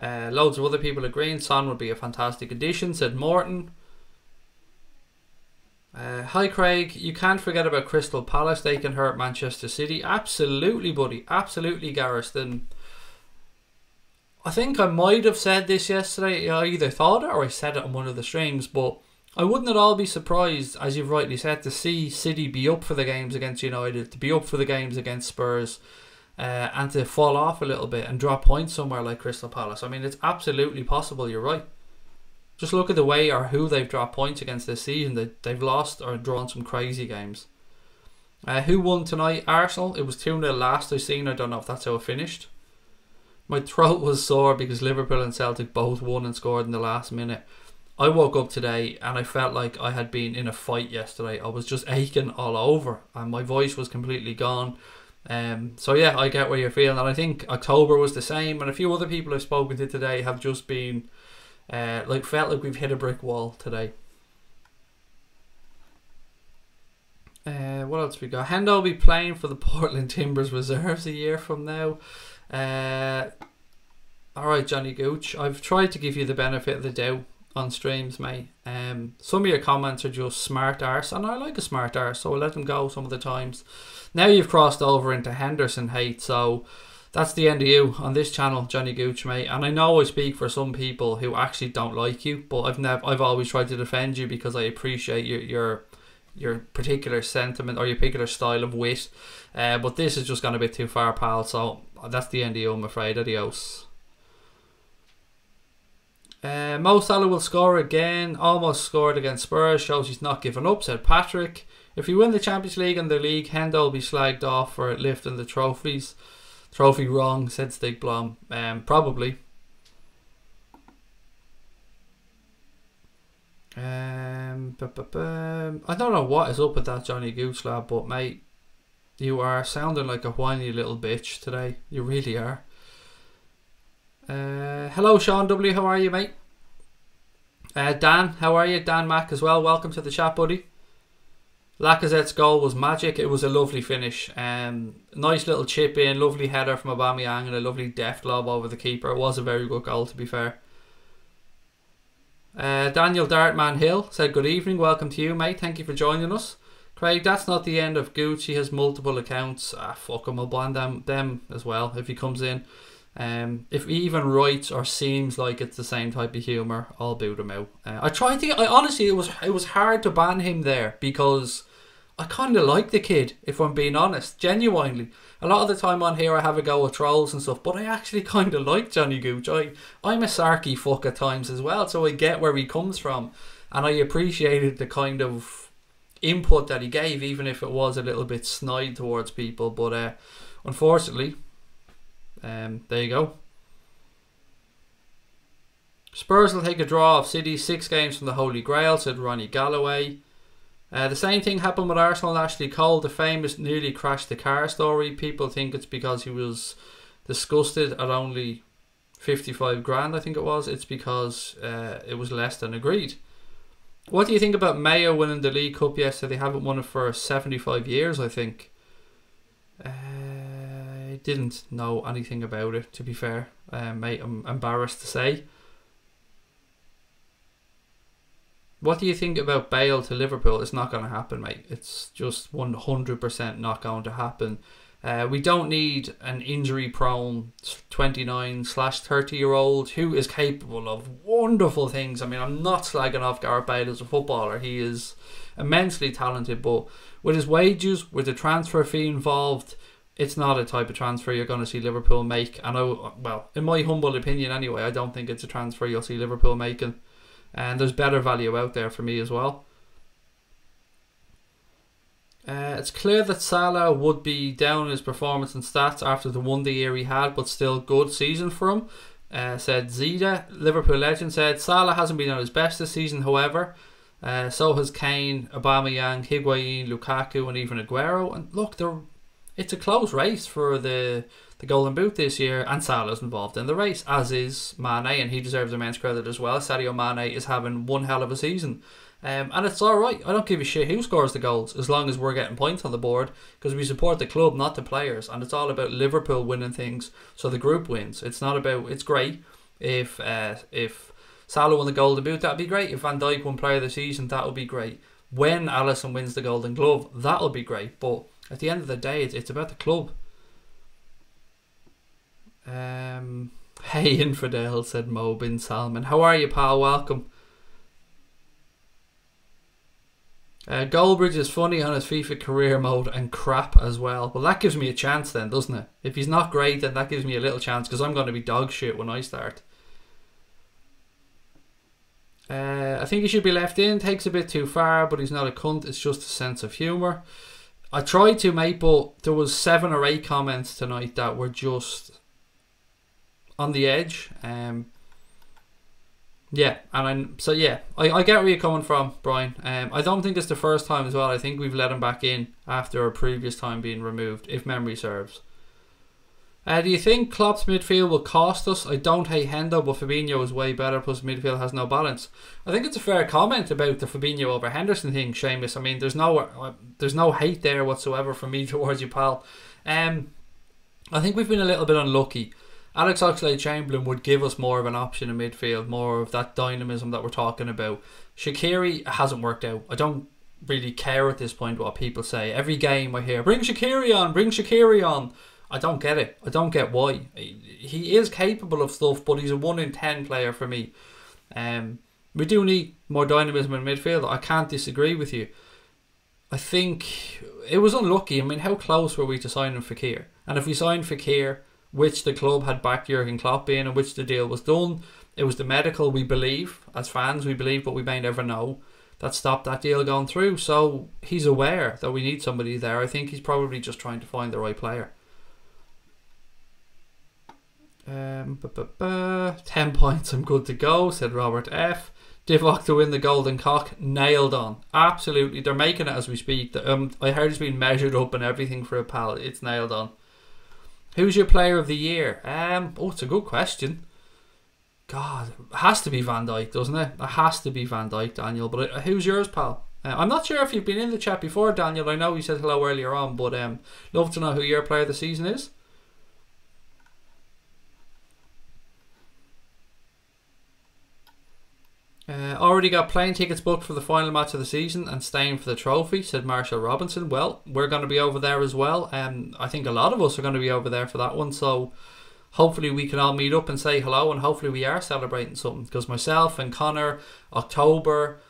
Loads of other people agreeing Son would be a fantastic addition, said Morton. Hi Craig, you can't forget about Crystal Palace. They can hurt Manchester City. Absolutely, buddy. Absolutely, Gareth. And I think I might have said this yesterday. I either thought it or I said it on one of the streams, but I wouldn't at all be surprised, as you've rightly said, to see City be up for the games against United, to be up for the games against Spurs, and to fall off a little bit and drop points somewhere like Crystal Palace. I mean, it's absolutely possible, you're right. Just look at the way or who they've dropped points against this season. They've lost or drawn some crazy games. Who won tonight? Arsenal. It was 2-0 last I seen. I don't know if that's how it finished. My throat was sore because Liverpool and Celtic both won and scored in the last minute. I woke up today and I felt like I had been in a fight yesterday. I was just aching all over and my voice was completely gone. So yeah, I get where you're feeling, and I think October was the same, and a few other people I've spoken to today have just been felt like we've hit a brick wall today. What else we got? Hendo will be playing for the Portland Timbers reserves a year from now. Alright, Johnny Gooch, I've tried to give you the benefit of the doubt on streams, mate. Some of your comments are just smart arse, and I like a smart arse, so I'll let them go some of the times. Now you've crossed over into Henderson hate, so that's the end of you on this channel, Johnny Gooch, mate. And I know I speak for some people who actually don't like you, but I've always tried to defend you because I appreciate your particular sentiment or your particular style of wit. But this is just gone a bit too far, pal. So that's the end of you, I'm afraid. Adios. Mo Salah will score again. Almost scored against Spurs. Shows he's not given up, said Patrick. If you win the Champions League and the league, Hendo will be slagged off for lifting the trophies. Trophy wrong, said Stig Blom. Probably. I don't know what is up with that Johnny Gooch lad, but mate, you are sounding like a whiny little bitch today. You really are. Hello Sean W, how are you, mate? Dan, how are you? Dan Mack as well, welcome to the chat, buddy. Lacazette's goal was magic. It was a lovely finish. Nice little chip in, lovely header from Aubameyang and a lovely deft lob over the keeper. It was a very good goal, to be fair. Daniel Dartman Hill said good evening, welcome to you, mate, thank you for joining us. Craig, that's not the end of Gooch, he has multiple accounts. Fuck him, I'll ban them as well if he comes in. If he even writes or seems like it's the same type of humour, I'll boot him out. Honestly, it was hard to ban him there because I kind of like the kid, if I'm being honest, genuinely. A lot of the time on here I have a go with trolls and stuff, but I actually kind of like Johnny Gooch. I'm a sarky fuck at times as well, so I get where he comes from, and I appreciated the kind of input that he gave, even if it was a little bit snide towards people. But unfortunately, there you go. Spurs will take a draw of City, 6 games from the Holy Grail, said Ronnie Galloway. The same thing happened with Arsenal and Ashley Cole, the famous nearly crashed the car story. People think it's because he was disgusted at only 55 grand, I think it was. It's because it was less than agreed. What do you think about Mayo winning the League Cup yesterday? They haven't won it for 75 years, I think. I didn't know anything about it, to be fair. Mate, I'm embarrassed to say. What do you think about Bale to Liverpool? It's not going to happen, mate. It's just 100% not going to happen. We don't need an injury-prone 29/30-year-old who is capable of wonderful things. I mean, I'm not slagging off Gareth Bale as a footballer. He is immensely talented, but with his wages, with the transfer fee involved, it's not a type of transfer you're going to see Liverpool make. And well, in my humble opinion anyway, I don't think it's a transfer you'll see Liverpool making. And there's better value out there for me as well. It's clear that Salah would be down in his performance and stats after the wonder year he had, but still good season for him, said Zida. Liverpool legend said Salah hasn't been at his best this season, however. So has Kane, Aubameyang, Higuain, Lukaku and even Aguero. And look, it's a close race for the Golden Boot this year, and Salah's involved in the race, as is Mane, and he deserves immense credit as well. Sadio Mane is having one hell of a season. And it's alright, I don't give a shit who scores the goals as long as we're getting points on the board, because we support the club, not the players, and it's all about Liverpool winning things so the group wins. It's not about, it's great if Salah won the Golden Boot, that'd be great. If Van Dijk won Player of the Season, that would be great. When Alisson wins the Golden Glove, that'll be great. But at the end of the day, it's about the club. Hey infidel, said Mo bin Salman. How are you, pal? Welcome. Goldbridge is funny on his FIFA career mode and crap as well. Well, that gives me a chance then, doesn't it? If he's not great, then that gives me a little chance because I'm going to be dog shit when I start. I think he should be left in. Takes a bit too far, but he's not a cunt. It's just a sense of humour. I tried to, mate, but there was 7 or 8 comments tonight that were just on the edge. Yeah, and I get where you're coming from, Brian. I don't think it's the first time as well. I think we've let him back in after a previous time being removed, if memory serves. Do you think Klopp's midfield will cost us? I don't hate Hendo, but Fabinho is way better, plus midfield has no balance. I think it's a fair comment about the Fabinho over Henderson thing, Seamus. I mean, there's no hate there whatsoever from me towards you, pal. I think we've been a little bit unlucky. Alex Oxlade-Chamberlain would give us more of an option in midfield, more of that dynamism that we're talking about. Shaqiri hasn't worked out. I don't really care at this point what people say. Every game I hear, bring Shaqiri on, bring Shaqiri on. I don't get it. I don't get why. He is capable of stuff, but he's a 1 in 10 player for me. We do need more dynamism in midfield. I can't disagree with you. I think it was unlucky. I mean, how close were we to signing Fekir? And if we signed Fekir, which the club had backed Jurgen Klopp in, and which the deal was done, it was the medical, we believe, as fans we believe, but we may never know, that stopped that deal going through. So he's aware that we need somebody there. I think he's probably just trying to find the right player. 10 points, I'm good to go, said Robert F. Divock to win the Golden Cock, nailed on. Absolutely, they're making it as we speak. I heard it's been measured up and everything for a pal. It's nailed on. Who's your player of the year? It's a good question. God, it has to be Van Dijk, doesn't it? It has to be Van Dijk, Daniel. But who's yours, pal? I'm not sure if you've been in the chat before, Daniel. I know you said hello earlier on, but love to know who your player of the season is. Already got plane tickets booked for the final match of the season and staying for the trophy, said Marshall Robinson. Well, we're going to be over there as well. I think a lot of us are going to be over there for that one, so hopefully we can all meet up and say hello, and hopefully we are celebrating something, because myself and Connor, October,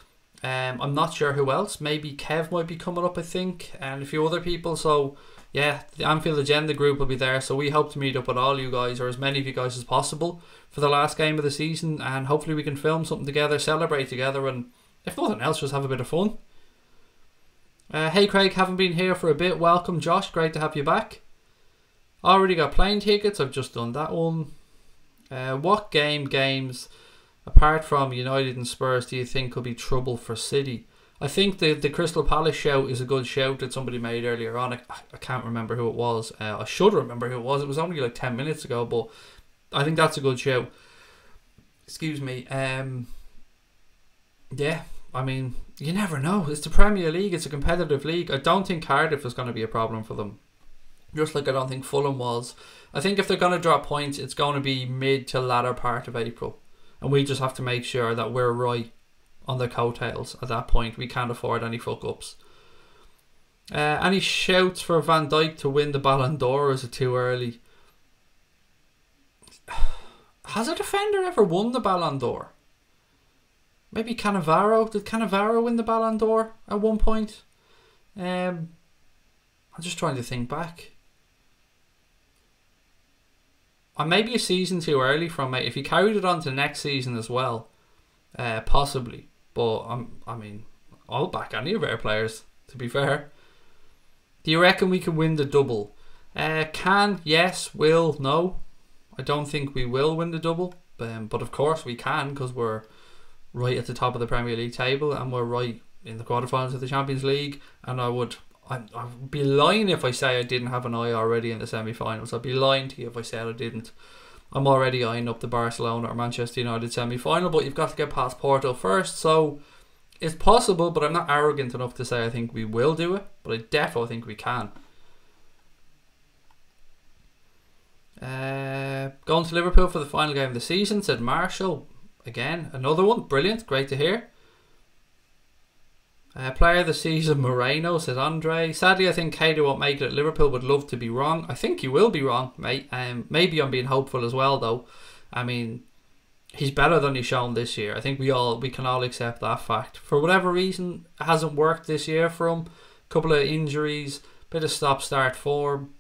I'm not sure who else, maybe Kev might be coming up, I think, and a few other people. So yeah, the Anfield Agenda group will be there, so we hope to meet up with all you guys, or as many of you guys as possible, for the last game of the season, and hopefully we can film something together, celebrate together, and if nothing else, just have a bit of fun. Hey Craig, haven't been here for a bit. Welcome Josh, great to have you back. Already got plane tickets, I've just done that one. What games apart from United and Spurs do you think could be trouble for City? I think the Crystal Palace shout is a good shout that somebody made earlier on. I can't remember who it was. I should remember who it was. It was only like 10 minutes ago, but I think that's a good shout. Excuse me. Yeah, I mean, you never know. It's the Premier League. It's a competitive league. I don't think Cardiff is going to be a problem for them. Just like I don't think Fulham was. I think if they're going to drop points, it's going to be mid to latter part of April. And we just have to make sure that we're right on their coattails at that point. We can't afford any fuck-ups. Any shouts for Van Dijk to win the Ballon d'Or, or is it too early? Has a defender ever won the Ballon d'Or? Maybe Cannavaro? Did Cannavaro win the Ballon d'Or at one point? I'm just trying to think back. Maybe a season too early from it. If he carried it on to next season as well, possibly. But I mean, I'll back any of our players, to be fair. Do you reckon we can win the double? Can, yes, will, no. I don't think we will win the double, but of course we can, because we're right at the top of the Premier League table and we're right in the quarterfinals of the Champions League. And I'd be lying if I say I didn't have an eye already in the semi-finals. I'd be lying to you if I said I didn't. I'm already eyeing up the Barcelona or Manchester United semi-final, but you've got to get past Porto first, so it's possible, but I'm not arrogant enough to say I think we will do it, but I definitely think we can. Going to Liverpool for the final game of the season, said Marshall. Again, another one, brilliant, great to hear. Player of the season, Moreno, said Andre. Sadly, I think Cater won't make it at Liverpool. Would love to be wrong. I think you will be wrong, mate. Maybe I'm being hopeful as well, though. I mean, he's better than he's shown this year. I think we can all accept that fact. For whatever reason, it hasn't worked this year for him. A couple of injuries, bit of stop-start form.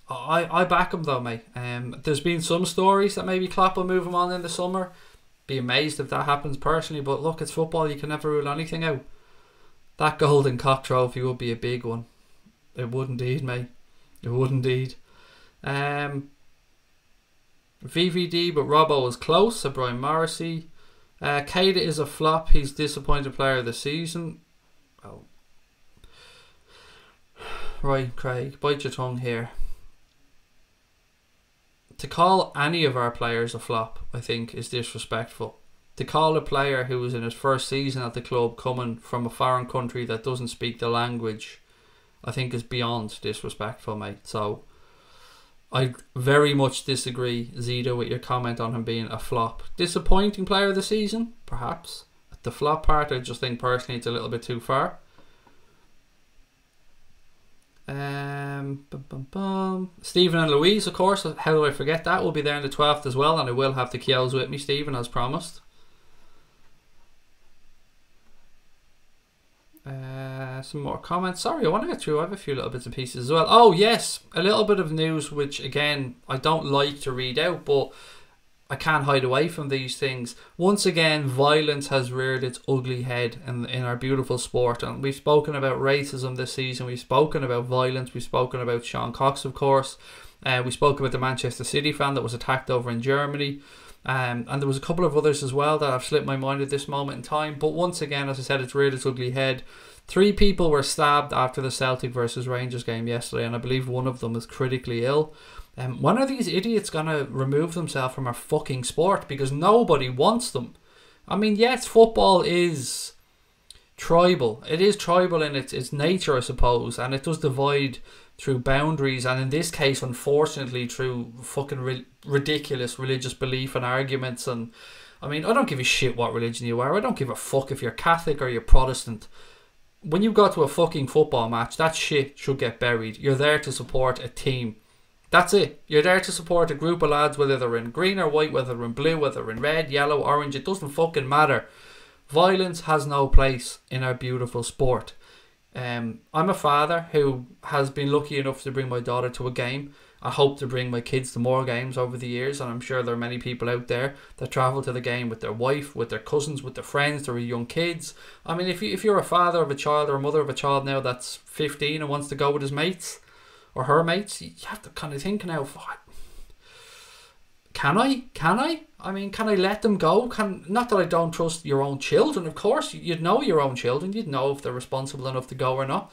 I back him though, mate. There's been some stories that maybe Klopp will move him on in the summer. Be amazed if that happens personally, but look, it's football. You can never rule anything out. That golden cock trophy would be a big one. It would indeed, mate. It would indeed. VVD, but Robbo was close. So Brian Morrissey. Keita is a flop. He's disappointed player of the season. Oh. Right, Craig, bite your tongue here. To call any of our players a flop, I think, is disrespectful. To call a player who was in his first season at the club coming from a foreign country that doesn't speak the language, I think is beyond disrespectful, mate. So I very much disagree, Zito, with your comment on him being a flop. Disappointing player of the season? Perhaps. The flop part, I just think personally it's a little bit too far. Stephen and Louise, of course, how do I forget that? Will be there on the 12th as well, and I will have the Kiels with me, Stephen, as promised. Some more comments. Sorry, I want to get through. I have a few little bits and pieces as well. Oh yes, a little bit of news which again I don't like to read out, but I can't hide away from these things. Once again, violence has reared its ugly head in our beautiful sport, and we've spoken about racism this season. We've spoken about violence. We've spoken about Sean Cox, of course. We spoke about the Manchester City fan that was attacked over in Germany. And there was a couple of others as well that have slipped my mind at this moment in time. But once again, as I said, it's reared its ugly head. 3 people were stabbed after the Celtic versus Rangers game yesterday, and I believe one of them is critically ill. When are these idiots going to remove themselves from our fucking sport? Because nobody wants them. I mean, yes, football is tribal. It is tribal in its nature, I suppose, and it does divide through boundaries, and in this case, unfortunately, through fucking ridiculous religious belief and arguments. And I mean, I don't give a shit what religion you are. I don't give a fuck if you're Catholic or you're Protestant. When you go to a fucking football match, that shit should get buried. You're there to support a team. That's it. You're there to support a group of lads, whether they're in green or white, whether they're in blue, whether they're in red, yellow, orange. It doesn't fucking matter. Violence has no place in our beautiful sport. I'm a father who has been lucky enough to bring my daughter to a game. I hope to bring my kids to more games over the years, and I'm sure there are many people out there that travel to the game with their wife, with their cousins, with their friends, their young kids. I mean, if you're a father of a child or a mother of a child now that's 15 and wants to go with his mates or her mates, you have to kind of think now, can I? I mean, can I let them go? Not that I don't trust your own children, of course. You'd know your own children. You'd know if they're responsible enough to go or not.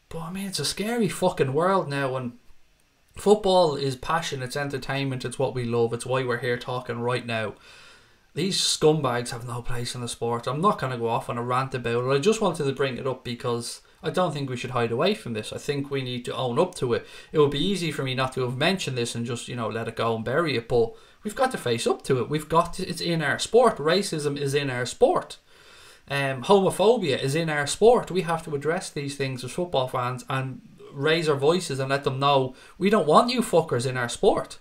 But I mean, it's a scary fucking world now, and football is passion, it's entertainment, it's what we love, it's why we're here talking right now. These scumbags have no place in the sport. I'm not going to go off on a rant about it. I just wanted to bring it up because I don't think we should hide away from this. I think we need to own up to it. It would be easy for me not to have mentioned this and just, let it go and bury it, but we've got to face up to it. It's in our sport. Racism is in our sport. Homophobia is in our sport. We have to address these things as football fans and raise our voices and let them know we don't want you fuckers in our sport.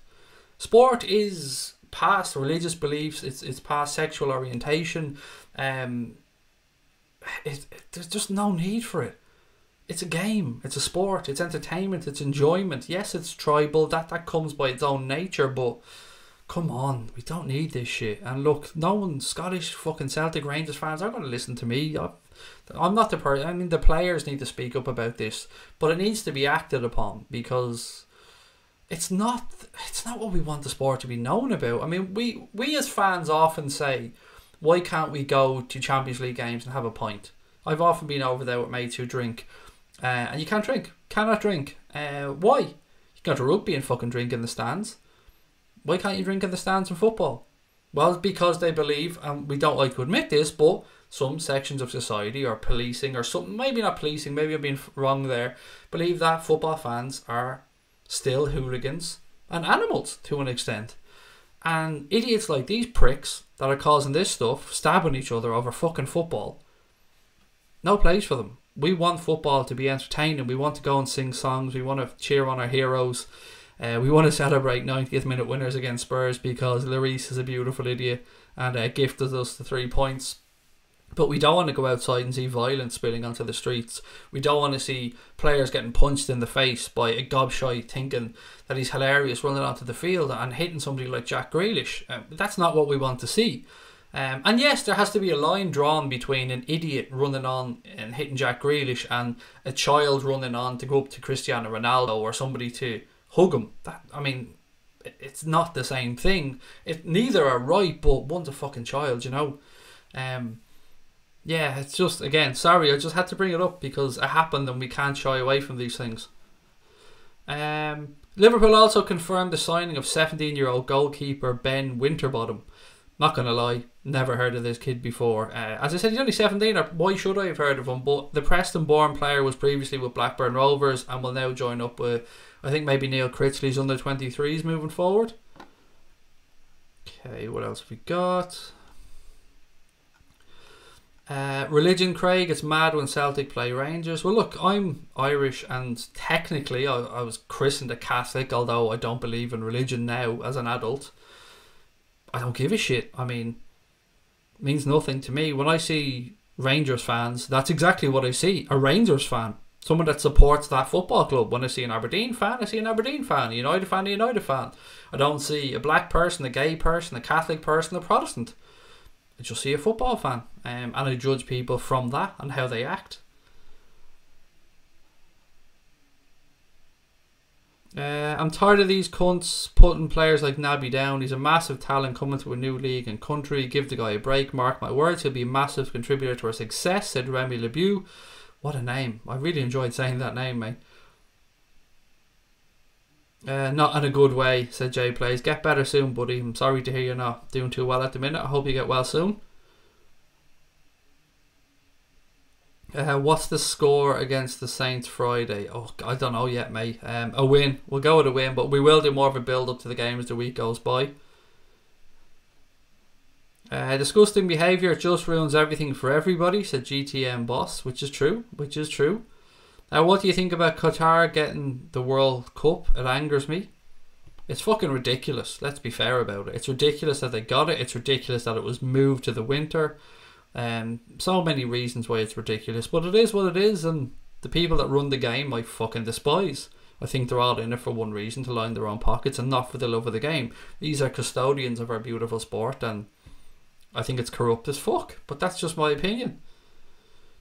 Sport is past religious beliefs. It's past sexual orientation. There's just no need for it. It's a game. It's a sport. It's entertainment. It's enjoyment. Yes, it's tribal. That comes by its own nature, but come on, we don't need this shit. And look, no one, Scottish fucking Celtic Rangers fans are going to listen to me. I'm not the person. I mean, the players need to speak up about this, but it needs to be acted upon because it's not what we want the sport to be known about. I mean, we as fans often say, why can't we go to Champions League games and have a pint? I've often been over there with mates who drink, and you can't drink. Cannot drink. Why? You go to rugby and fucking drink in the stands. Why can't you drink in the stands in football? Well, because they believe, and we don't like to admit this, but some sections of society or policing or something, maybe not policing, maybe I'm being wrong there, believe that football fans are still hooligans and animals to an extent. And idiots like these pricks that are causing this stuff, stabbing each other over fucking football, no place for them. We want football to be entertaining. We want to go and sing songs. We want to cheer on our heroes. We want to celebrate 90th minute winners against Spurs because Lloris is a beautiful idiot and gifted us the 3 points. But we don't want to go outside and see violence spilling onto the streets. We don't want to see players getting punched in the face by a gobshite thinking that he's hilarious running onto the field and hitting somebody like Jack Grealish. That's not what we want to see. And yes, there has to be a line drawn between an idiot running on and hitting Jack Grealish and a child running on to go up to Cristiano Ronaldo or somebody to hug him. It's not the same thing. Neither are right, but one's a fucking child, you know. Yeah, it's just, again, sorry, I just had to bring it up because it happened and we can't shy away from these things. Liverpool also confirmed the signing of 17-year-old goalkeeper Ben Winterbottom. Not going to lie, never heard of this kid before. As I said, he's only 17, or why should I have heard of him? But the Preston-born player was previously with Blackburn Rovers and will now join up with, I think, maybe Neil Critchley's under-23s moving forward. Okay, what else have we got? Religion Craig, it's mad when Celtic play Rangers. Well, look, I'm Irish and technically I was christened a Catholic, although I don't believe in religion now as an adult. I don't give a shit. I mean, it means nothing to me. When I see Rangers fans, that's exactly what I see. A Rangers fan. Someone that supports that football club. When I see an Aberdeen fan, I see an Aberdeen fan. A United fan, a United fan. I don't see a black person, a gay person, a Catholic person, a Protestant. I just see a football fan, and I judge people from that and how they act. I'm tired of these cunts putting players like Naby down. He's a massive talent coming to a new league and country. Give the guy a break, mark my words. He'll be a massive contributor to our success, said Remy Lebeau. What a name. I really enjoyed saying that name, mate. Not in a good way, said Jay Plays. Get better soon, buddy. I'm sorry to hear you're not doing too well at the minute. I hope you get well soon. What's the score against the Saints Friday? Oh, I don't know yet, mate. A win. We'll go with a win, but we will do more of a build up to the game as the week goes by. Disgusting behaviour just ruins everything for everybody, said GTM Boss, which is true. What do you think about Qatar getting the World Cup? It angers me. It's fucking ridiculous. Let's be fair about it. It's ridiculous that they got it. It's ridiculous that it was moved to the winter. So many reasons why it's ridiculous, but it is what it is, and the people that run the game I fucking despise. I think they're all in it for one reason, to line their own pockets and not for the love of the game. These are custodians of our beautiful sport, and I think it's corrupt as fuck, but that's just my opinion.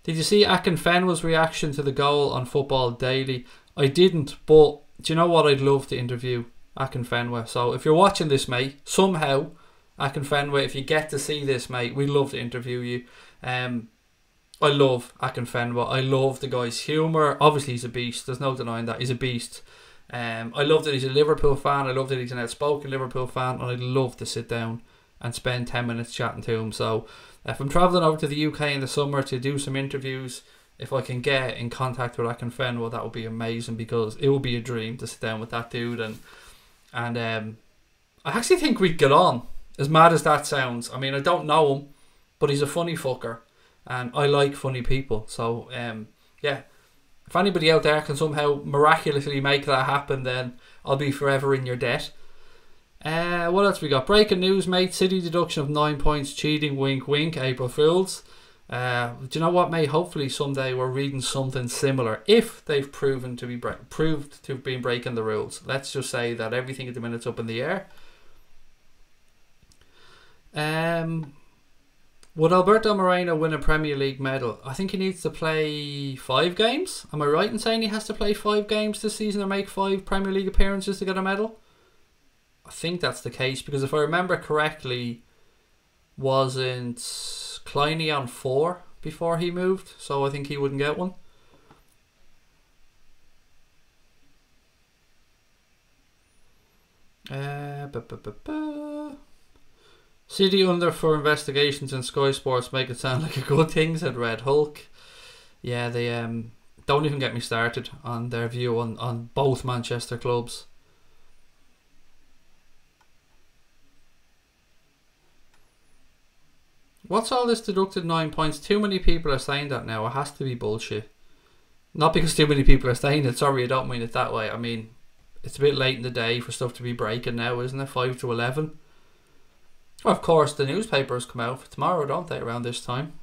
Did you see Akinfenwa's reaction to the goal on Football Daily? I didn't, but do you know what? I'd love to interview Akinfenwa. So if you're watching this, mate, somehow, Akinfenwa, if you get to see this, mate, we'd love to interview you. I love Akinfenwa. I love the guy's humour. Obviously, he's a beast. There's no denying that. He's a beast. I love that he's a Liverpool fan. I love that he's an outspoken Liverpool fan. And I'd love to sit down and spend 10 minutes chatting to him. So if I'm travelling over to the UK in the summer to do some interviews, if I can get in contact with Akinfenwa, that would be amazing, because it would be a dream to sit down with that dude. And I actually think we'd get on, as mad as that sounds. I mean, I don't know him, but he's a funny fucker, and I like funny people. So yeah, if anybody out there can somehow miraculously make that happen, then I'll be forever in your debt. What else we got? Breaking news, mate. City deduction of 9 points. Cheating, wink wink. April Fools. Do you know what, mate? Hopefully someday we're reading something similar, if they've proved to have been breaking the rules. Let's just say that everything at the minute's up in the air. Would Alberto Moreno win a Premier League medal? I think he needs to play 5 games. Am I right in saying he has to play 5 games this season or make 5 Premier League appearances to get a medal? I think that's the case, because if I remember correctly, wasn't Kleiny on 4 before he moved? So I think he wouldn't get one. City under for investigations in Sky Sports make it sound like a good thing, said Red Hulk. Yeah, they don't even get me started on their view on both Manchester clubs. What's all this deducted 9 points? Too many people are saying that now. It has to be bullshit. Not because too many people are saying it. Sorry, I don't mean it that way. I mean, it's a bit late in the day for stuff to be breaking now, isn't it? 5 to 11. Of course, the newspapers come out for tomorrow, don't they, around this time?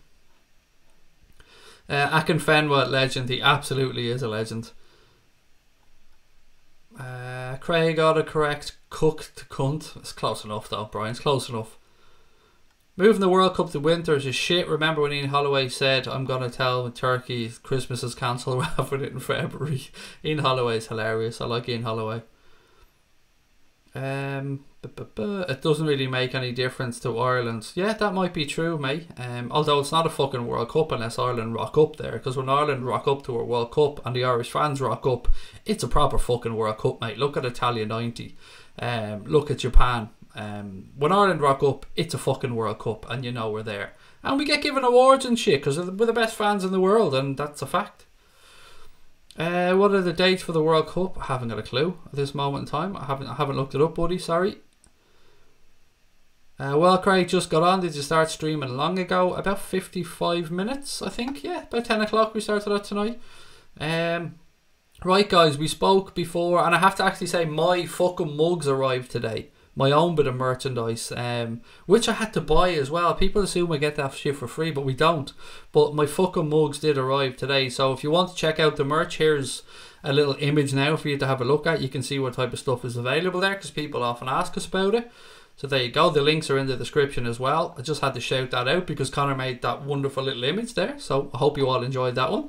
Akinfenwa, legend. He absolutely is a legend. Craig autocorrect. Cook to cunt. It's close enough, though, Brian. It's close enough. Moving the World Cup to winter is shit. Remember when Ian Holloway said, I'm going to tell Turkey Christmas is cancelled, we're having it in February. Ian Holloway's hilarious. I like Ian Holloway. It doesn't really make any difference to Ireland. Yeah, that might be true, mate. Although it's not a fucking World Cup unless Ireland rock up there. Because when Ireland rock up to a World Cup and the Irish fans rock up, it's a proper fucking World Cup, mate. Look at Italia 90. Look at Japan. When Ireland rock up, it's a fucking World Cup, and you know we're there. And we get given awards and shit because we're the best fans in the world, and that's a fact. What are the dates for the World Cup? I haven't got a clue at this moment in time. I haven't looked it up, buddy. Sorry. Well, Craig just got on. Did you start streaming long ago? About 55 minutes, I think. Yeah, about 10 o'clock we started that tonight. Right, guys, we spoke before, and I have to actually say my fucking mugs arrived today. My own bit of merchandise, which I had to buy as well. People assume I get that shit for free, but we don't. But my fucking mugs did arrive today. So if you want to check out the merch, here's a little image now for you to have a look at. You can see what type of stuff is available there because people often ask us about it. So there you go. The links are in the description as well. I just had to shout that out because Connor made that wonderful little image there. So I hope you all enjoyed that one.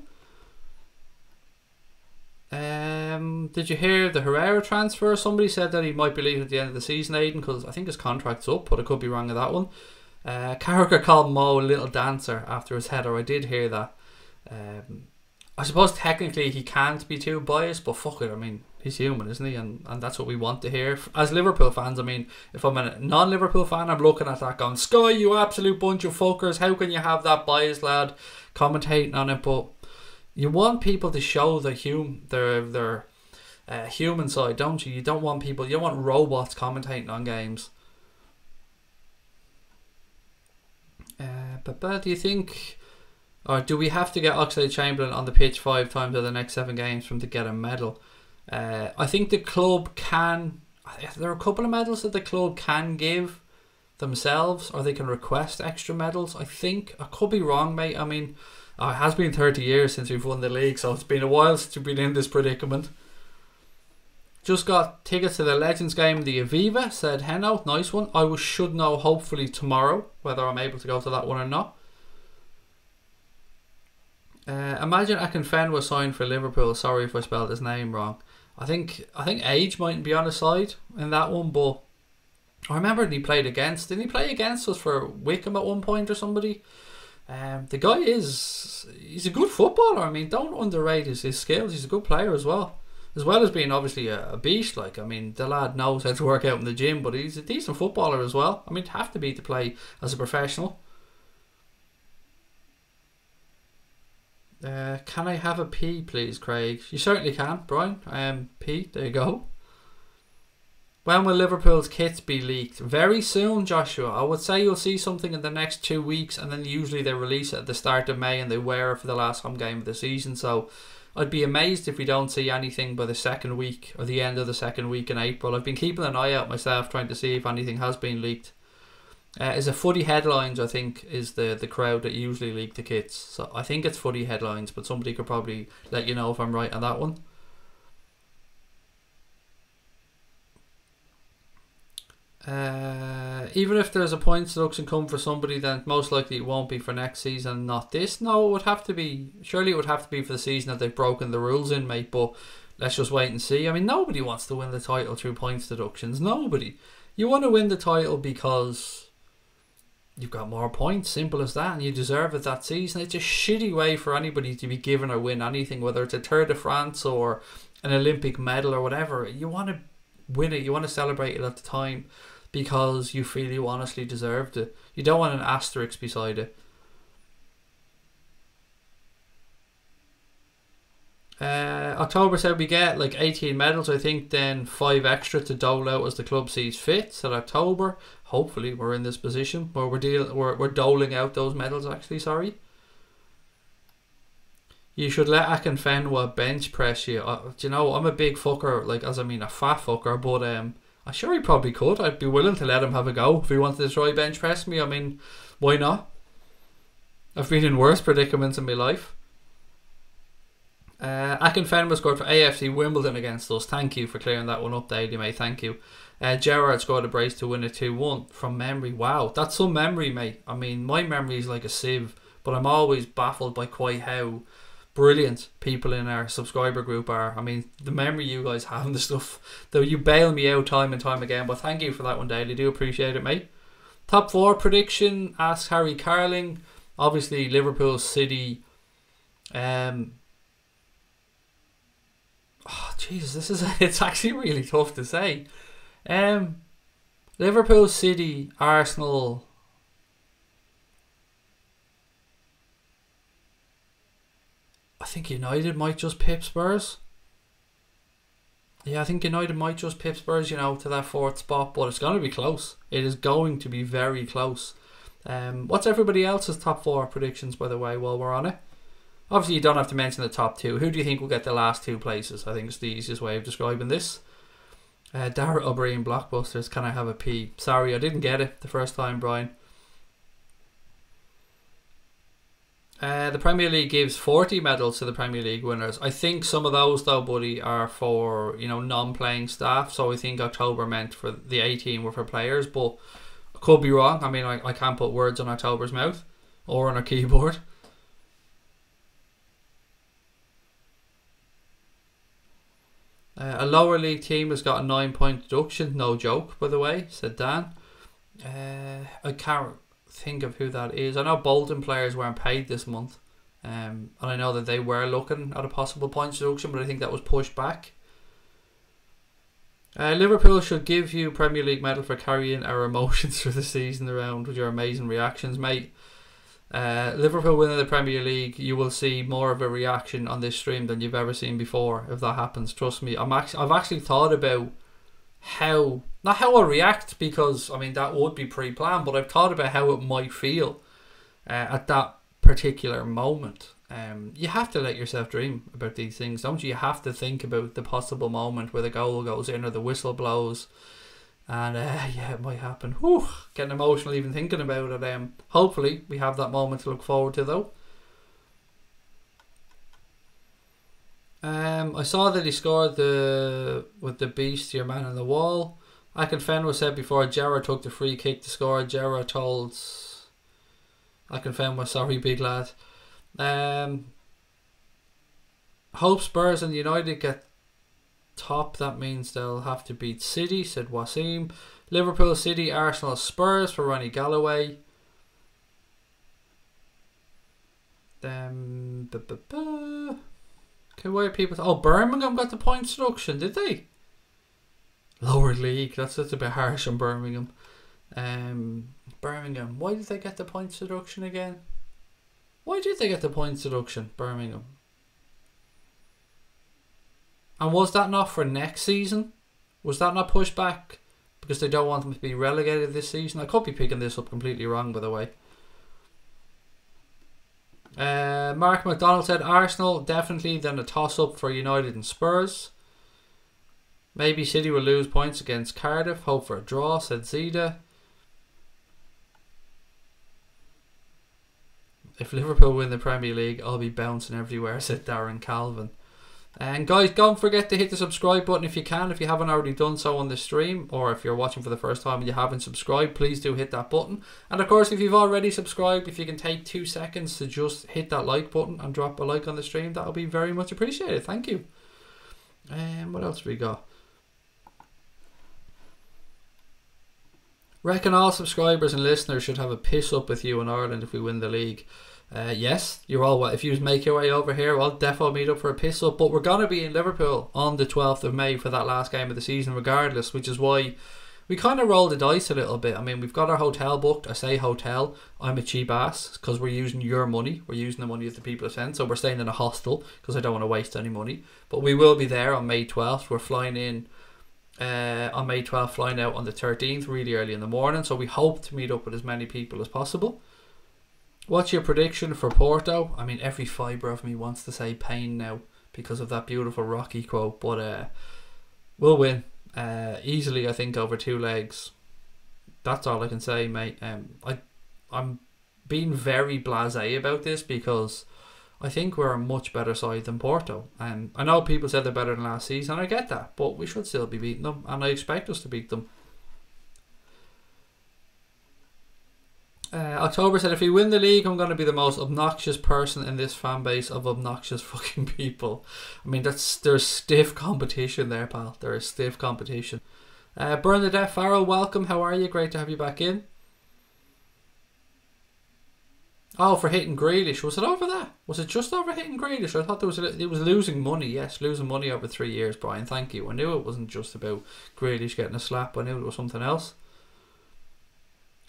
Did you hear the Herrera transfer? Somebody said that he might be leaving at the end of the season, Aidan, because I think his contract's up, but I could be wrong with that one. Carragher called Mo a little dancer after his header. I did hear that. I suppose technically he can't be too biased, but fuck it, I mean, he's human, isn't he? And that's what we want to hear. As Liverpool fans, I mean, if I'm a non-Liverpool fan, I'm looking at that going, Sky, you absolute bunch of fuckers, how can you have that biased lad commentating on it? But you want people to show their human side, don't you? You don't want robots commentating on games. But do you think, or do we have to get Oxlade-Chamberlain on the pitch 5 times in the next 7 games for him to get a medal? I think the club can. There are a couple of medals that the club can give themselves, or they can request extra medals. I think I could be wrong, mate. I mean, it has been 30 years since we've won the league, so it's been a while since we've been in this predicament. Just got tickets to the Legends game, the Aviva, said Heno. Nice one. Should know hopefully tomorrow whether I'm able to go to that one or not. Imagine Akinfenwa signed for Liverpool. Sorry if I spelled his name wrong. I think age mightn't be on his side in that one, but I remember he played against. Didn't he play against us for Wickham at one point or somebody? The guy he's a good footballer. I mean, don't underrate his skills. He's a good player as well as being obviously a beast. Like, I mean, the lad knows how to work out in the gym, but he's a decent footballer as well. I mean, have to be to play as a professional. Can I have a P, please, Craig? You certainly can, Brian. P, there you go. When will Liverpool's kits be leaked? Very soon, Joshua. I would say you'll see something in the next 2 weeks, and then usually they release it at the start of May and they wear it for the last home game of the season. So I'd be amazed if we don't see anything by the second week or the end of the second week in April. I've been keeping an eye out myself, trying to see if anything has been leaked. Is it Footy Headlines, I think, is the crowd that usually leak the kits. So I think it's Footy Headlines, but somebody could probably let you know if I'm right on that one. Even if there's a points deduction come for somebody, then most likely it won't be for next season, not this. No, it would have to be. Surely it would have to be for the season that they've broken the rules in, mate. But let's just wait and see. I mean, nobody wants to win the title through points deductions. Nobody. You want to win the title because you've got more points, simple as that, and you deserve it that season. It's a shitty way for anybody to be given or win anything, whether it's a Tour de France or an Olympic medal or whatever. You want to win it. You want to celebrate it at the time because you feel you honestly deserved it. You don't want an asterisk beside it. October said we get like 18 medals, I think, then 5 extra to dole out as the club sees fit. So October, hopefully we're in this position where we're doling out those medals, actually, sorry. You should let Akinfenwa bench press you. Do you know, I'm a big fucker, like, as I mean a fat fucker, but I'm sure he probably could. I'd be willing to let him have a go if he wanted to try bench press me. I mean, why not? I've been in worse predicaments in my life. Akinfenwa scored for AFC Wimbledon against us. Thank you for clearing that one up, Daily, mate. Thank you. Gerrard scored a brace to win it 2-1 from memory. Wow, that's some memory, mate. I mean, my memory is like a sieve, but I'm always baffled by quite how brilliant people in our subscriber group are. I mean, the memory you guys have and the stuff, though, you bail me out time and time again, but thank you for that one, Daily. Do appreciate it, mate. Top 4 prediction, asks Harry Carling. Obviously, Liverpool, City. Oh, Jesus, it's actually really tough to say. Liverpool, City, Arsenal. I think United might just pip Spurs. Yeah, I think United might just pip Spurs, you know, to that 4th spot, but it's going to be close. It is going to be very close. What's everybody else's top 4 predictions, by the way, while we're on it? Obviously, you don't have to mention the top 2. Who do you think will get the last 2 places? I think it's the easiest way of describing this. Darragh O'Brien Blockbusters, can I have a P? Sorry, I didn't get it the first time, Brian. The Premier League gives 40 medals to the Premier League winners. I think some of those, though, buddy, are for, you know, non-playing staff. So I think October meant for the 18 were for players, but I could be wrong. I mean, I can't put words on October's mouth or on our keyboard. A lower league team has got a 9-point deduction. No joke, by the way, said Dan. I can't think of who that is. I know Bolton players weren't paid this month. And I know that they were looking at a possible points deduction, but I think that was pushed back. Liverpool should give you Premier League medal for carrying our emotions through the season around with your amazing reactions, mate. Liverpool winning the Premier League, you will see more of a reaction on this stream than you've ever seen before if that happens. Trust me. I've actually thought about how, not how I'll react, because I mean that would be pre-planned, but I've thought about how it might feel at that particular moment. You have to let yourself dream about these things, don't you? You have to think about the possible moment where the goal goes in or the whistle blows. And yeah, it might happen. Whew, getting emotional even thinking about it. Hopefully we have that moment to look forward to, though. I saw that he scored with the beast, your man on the wall. Akinfenwa said before Gerrard took the free kick to score. Gerrard told Akinfenwa, sorry big lad. Hope Spurs and United get top. That means they'll have to beat City, said Wasim. Liverpool, City, Arsenal, Spurs for Ronnie Galloway. Okay, why are people... Oh, Birmingham got the points deduction, did they? Lower league. That's a bit harsh on Birmingham. Birmingham. Why did they get the points deduction again? Why did they get the points deduction, Birmingham? And was that not for next season? Was that not pushed back because they don't want them to be relegated this season? I could be picking this up completely wrong, by the way. Mark McDonald said Arsenal, definitely, then a toss-up for United and Spurs. Maybe City will lose points against Cardiff. Hope for a draw, said Zida. If Liverpool win the Premier League, I'll be bouncing everywhere, said Darren Calvin. And guys, don't forget to hit the subscribe button if you can, if you haven't already done so on this stream, or if you're watching for the first time and you haven't subscribed, please do hit that button. And of course, if you've already subscribed, if you can take 2 seconds to just hit that like button and drop a like on the stream, that'll be very much appreciated. Thank you. And what else have we got? Reckon all subscribers and listeners should have a piss up with you in Ireland if we win the league. Yes, you're all well. If you make your way over here, I'll definitely meet up for a piss up. But we're going to be in Liverpool on the 12th of May for that last game of the season regardless, which is why we kind of roll the dice a little bit. I mean, we've got our hotel booked. I say hotel, I'm a cheap ass because we're using your money. We're using the money that the people have sent. So we're staying in a hostel because I don't want to waste any money. But we will be there on May 12th. We're flying in on May 12th, flying out on the 13th, really early in the morning. So we hope to meet up with as many people as possible. What's your prediction for Porto? I mean, every fibre of me wants to say pain now because of that beautiful Rocky quote, but we'll win. easily, I think, over 2 legs. That's all I can say, mate. I'm being very blasé about this because I think we're a much better side than Porto. And I know people said they're better than last season, and I get that, but we should still be beating them, and I expect us to beat them. October said, if we win the league, I'm going to be the most obnoxious person in this fan base of obnoxious fucking people. I mean, there's stiff competition there, pal. There is stiff competition. Bernadette Farrell, welcome. How are you? Great to have you back in. Oh, for hitting Grealish. Was it over that? Was it just over hitting Grealish? I thought it was losing money. Yes, losing money over 3 years, Brian. Thank you. I knew it wasn't just about Grealish getting a slap. I knew it was something else.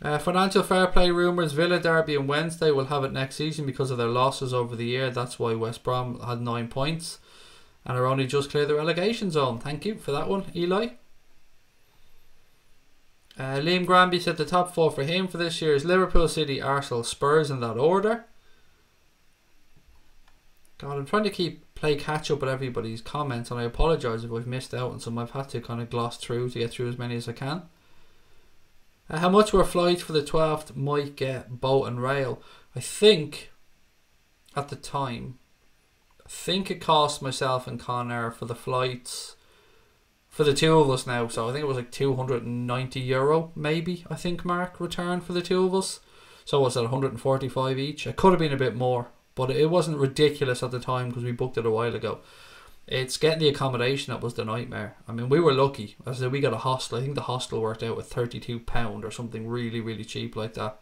Financial fair play rumours. Villa derby on Wednesday. Will have it next season because of their losses over the year. That's why West Brom had 9 points and are only just clear the relegation zone. Thank you for that one, Eli. Liam Granby said the top 4 for him for this year is Liverpool, City, Arsenal, Spurs in that order. God, I'm trying to play catch up with everybody's comments, and I apologise if I've missed out on some. I've had to kind of gloss through to get through as many as I can. How much were flights for the 12th might get boat and rail? I think at the time, it cost myself and Connor for the flights for the 2 of us now, so I think it was like €290 maybe, I think, Mark, returned for the 2 of us. So was it 145 each? It could have been a bit more, but it wasn't ridiculous at the time because we booked it a while ago. It's getting the accommodation that was the nightmare. I mean, we were lucky. As I said, we got a hostel. I think the hostel worked out with £32 or something really, really cheap like that.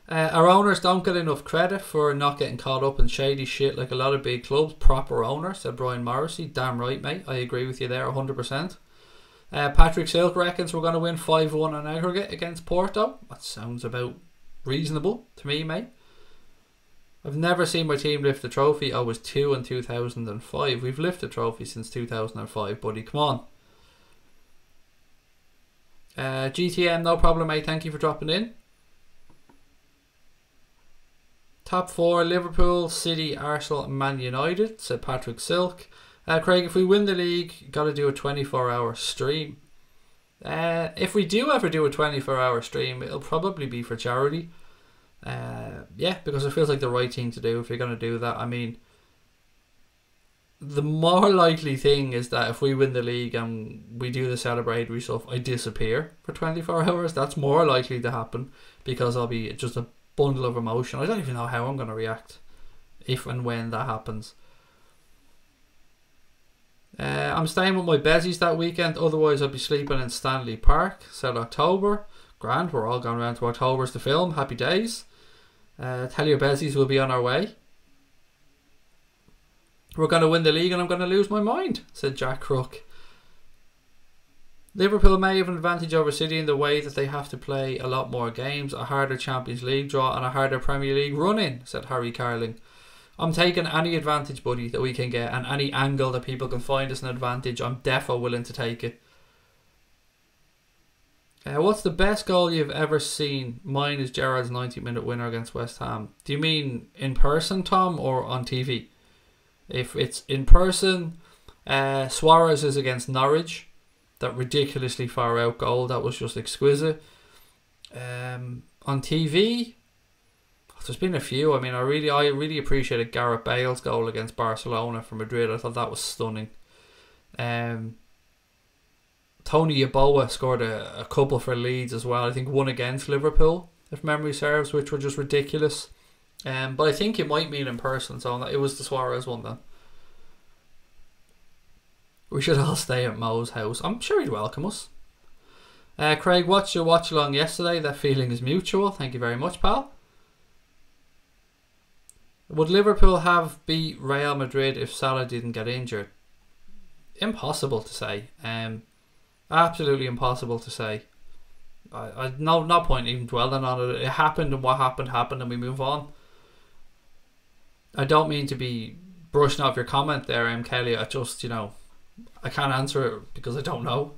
Our owners don't get enough credit for not getting caught up in shady shit like a lot of big clubs. Proper owner, said Brian Morrissey. Damn right, mate. I agree with you there 100%. Patrick Silk reckons we're going to win 5-1 on aggregate against Porto. That sounds about reasonable to me, mate. I've never seen my team lift the trophy. I was 2 in 2005. We've lifted trophy since 2005, buddy. Come on. GTM, no problem, mate. Thank you for dropping in. Top 4, Liverpool, City, Arsenal, and Man United, said Patrick Silk. Craig, if we win the league, got to do a 24-hour stream. If we do ever do a 24-hour stream, it'll probably be for charity. Yeah, because it feels like the right thing to do if you're going to do that. I mean, the more likely thing is that if we win the league and we do the celebratory stuff, I disappear for 24 hours. That's more likely to happen because I'll be just a bundle of emotion. I don't even know how I'm going to react if and when that happens. I'm staying with my bezies that weekend, otherwise I'll be sleeping in Stanley Park, said October. Grand, we're all going around to October's to film. Happy days. Tell your bezies we'll be on our way. We're going to win the league and I'm going to lose my mind, said Jack Crook. Liverpool may have an advantage over City in the way that they have to play a lot more games, a harder Champions League draw and a harder Premier League run-in, said Harry Carling. I'm taking any advantage, buddy, that we can get, and any angle that people can find as an advantage, I'm defo willing to take it. What's the best goal you've ever seen? Mine is Gerrard's 90-minute winner against West Ham. Do you mean in person, Tom, or on TV? If it's in person, Suarez is against Norwich. That ridiculously far out goal, that was just exquisite. On TV, there's been a few. I mean, I really appreciated Gareth Bale's goal against Barcelona for Madrid. I thought that was stunning. Tony Yeboah scored a couple for Leeds as well. I think one against Liverpool, if memory serves, which were just ridiculous. But I think it might mean in person, so it was the Suarez one then. We should all stay at Mo's house. I'm sure he'd welcome us. Craig, watched your watch along yesterday. That feeling is mutual. Thank you very much, pal. Would Liverpool have beat Real Madrid if Salah didn't get injured? Impossible to say. Absolutely impossible to say. No point even dwelling on it. It happened, and what happened happened, and we move on. I don't mean to be brushing off your comment there, Kelly. I just, I can't answer it because I don't know.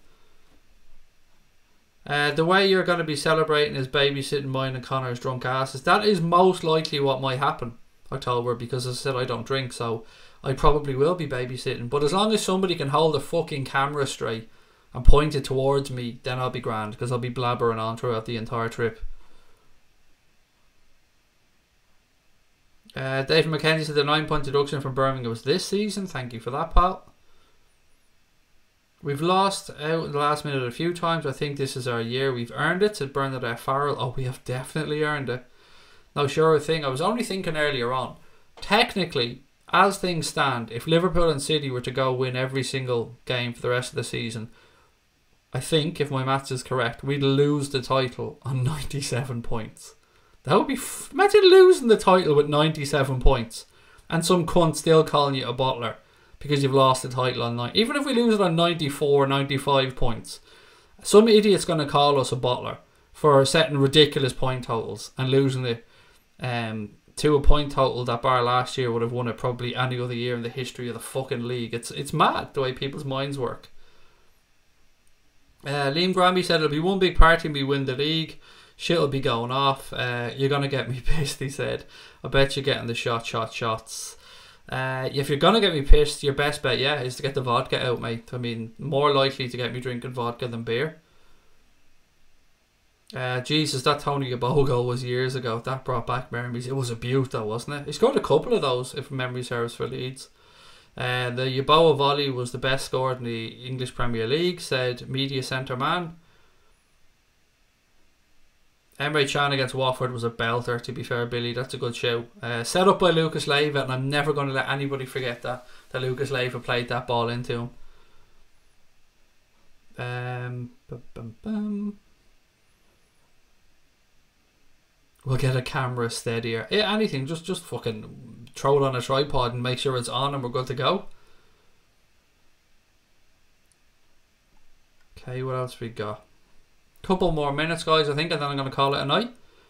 The way you're going to be celebrating is babysitting mine and Connor's drunk asses. That is most likely what might happen, October, because as I said, I don't drink, so I probably will be babysitting. But as long as somebody can hold a fucking camera straight and point it towards me, then I'll be grand, because I'll be blabbering on throughout the entire trip. David McKenzie said the 9-point deduction from Birmingham was this season. Thank you for that, pal. We've lost out in the last minute a few times. I think this is our year. We've earned it, said Bernadette Farrell. Oh, we have definitely earned it. No, sure thing. I was only thinking earlier on. Technically, as things stand, if Liverpool and City were to go win every single game for the rest of the season, I think, if my maths is correct, we'd lose the title on 97 points. That would be... Imagine losing the title with 97 points and some cunt still calling you a bottler because you've lost the title on 9. Even if we lose it on 94, 95 points, some idiot's going to call us a bottler for setting ridiculous point totals and losing it to a point total that bar last year would have won it probably any other year in the history of the fucking league. It's mad the way people's minds work. Liam Grammy said it'll be one big party and we win the league. Shit'll be going off. You're going to get me pissed, he said. I bet you're getting the shots. If you're going to get me pissed, your best bet, is to get the vodka out, mate. I mean, more likely to get me drinking vodka than beer. Jesus, that Tony Yeboah goal was years ago. That brought back memories. It was a beaut though, wasn't it? He scored a couple of those, if memory serves, for Leeds. The Yeboah volley was the best scored in the English Premier League, said Media Centre Man. Emre Can against Watford was a belter, to be fair, Billy. That's a good show. Set up by Lucas Leiva, and I'm never going to let anybody forget that Lucas Leiva played that ball into him. We'll get a camera steadier. Yeah, anything. Just fucking throw it on a tripod and make sure it's on and we're good to go. Okay, what else we got? Couple more minutes, guys, I think, and then I'm going to call it a night.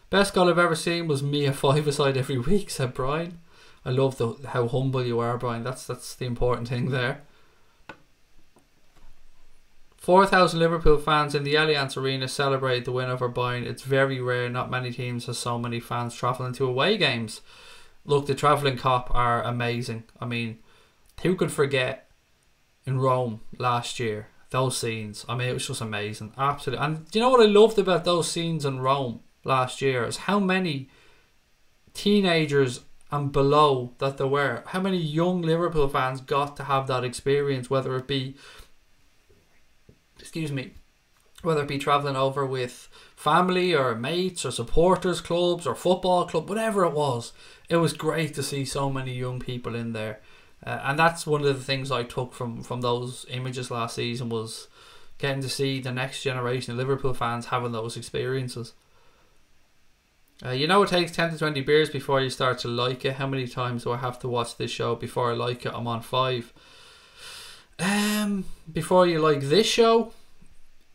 Best goal I've ever seen was me a 5-a-side every week, said Brian. I love how humble you are, Brian. That's the important thing there. 4,000 Liverpool fans in the Allianz Arena celebrate the win over Bayern. It's very rare. Not many teams have so many fans travelling to away games. Look, the travelling cop are amazing. I mean, who could forget in Rome last year? Those scenes, I mean, it was just amazing. Absolutely. And do you know what I loved about those scenes in Rome last year is how many teenagers and below that there were. How many young Liverpool fans got to have that experience, whether it be travelling over with family or mates or supporters clubs or football club, whatever it was. It was great to see so many young people in there. And that's one of the things I took from those images last season, was getting to see the next generation of Liverpool fans having those experiences. It takes 10 to 20 beers before you start to like it. How many times do I have to watch this show before I like it? I'm on 5. Before you like this show,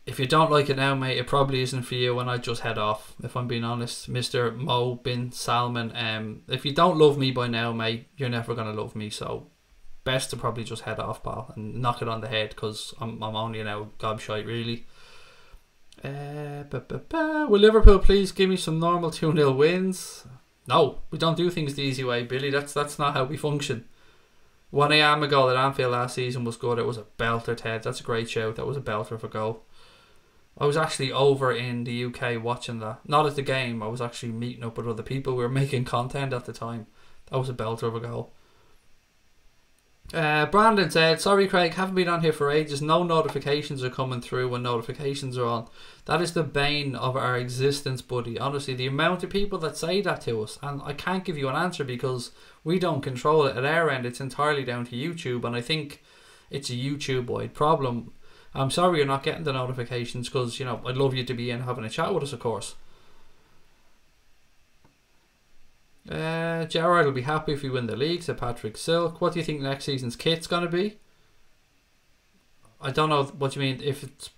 if you don't like it now, mate, it probably isn't for you, and I just head off, if I'm being honest. Mr. Mo bin Salman, if you don't love me by now, mate, you're never going to love me, so best to probably just head off, pal, and knock it on the head, because I'm only now gobshite, really. Will Liverpool please give me some normal 2-0 wins? No, we don't do things the easy way, Billy. That's not how we function. 1am goal at Anfield last season was good. It was a belter, Ted. That's a great shout. That was a belter of a goal. I was actually over in the UK watching that. Not at the game. I was actually meeting up with other people. We were making content at the time. That was a belter of a goal. Brandon said, sorry Craig, haven't been on here for ages. No notifications are coming through when notifications are on. That is the bane of our existence, buddy. Honestly, the amount of people that say that to us, and I can't give you an answer because we don't control it at our end. It's entirely down to YouTube, and I think it's a YouTube-wide problem. I'm sorry you're not getting the notifications, because, I'd love you to be in having a chat with us, of course. Gerrard will be happy if we win the league, said Patrick Silk. What do you think next season's kit's going to be? I don't know what you mean. If it's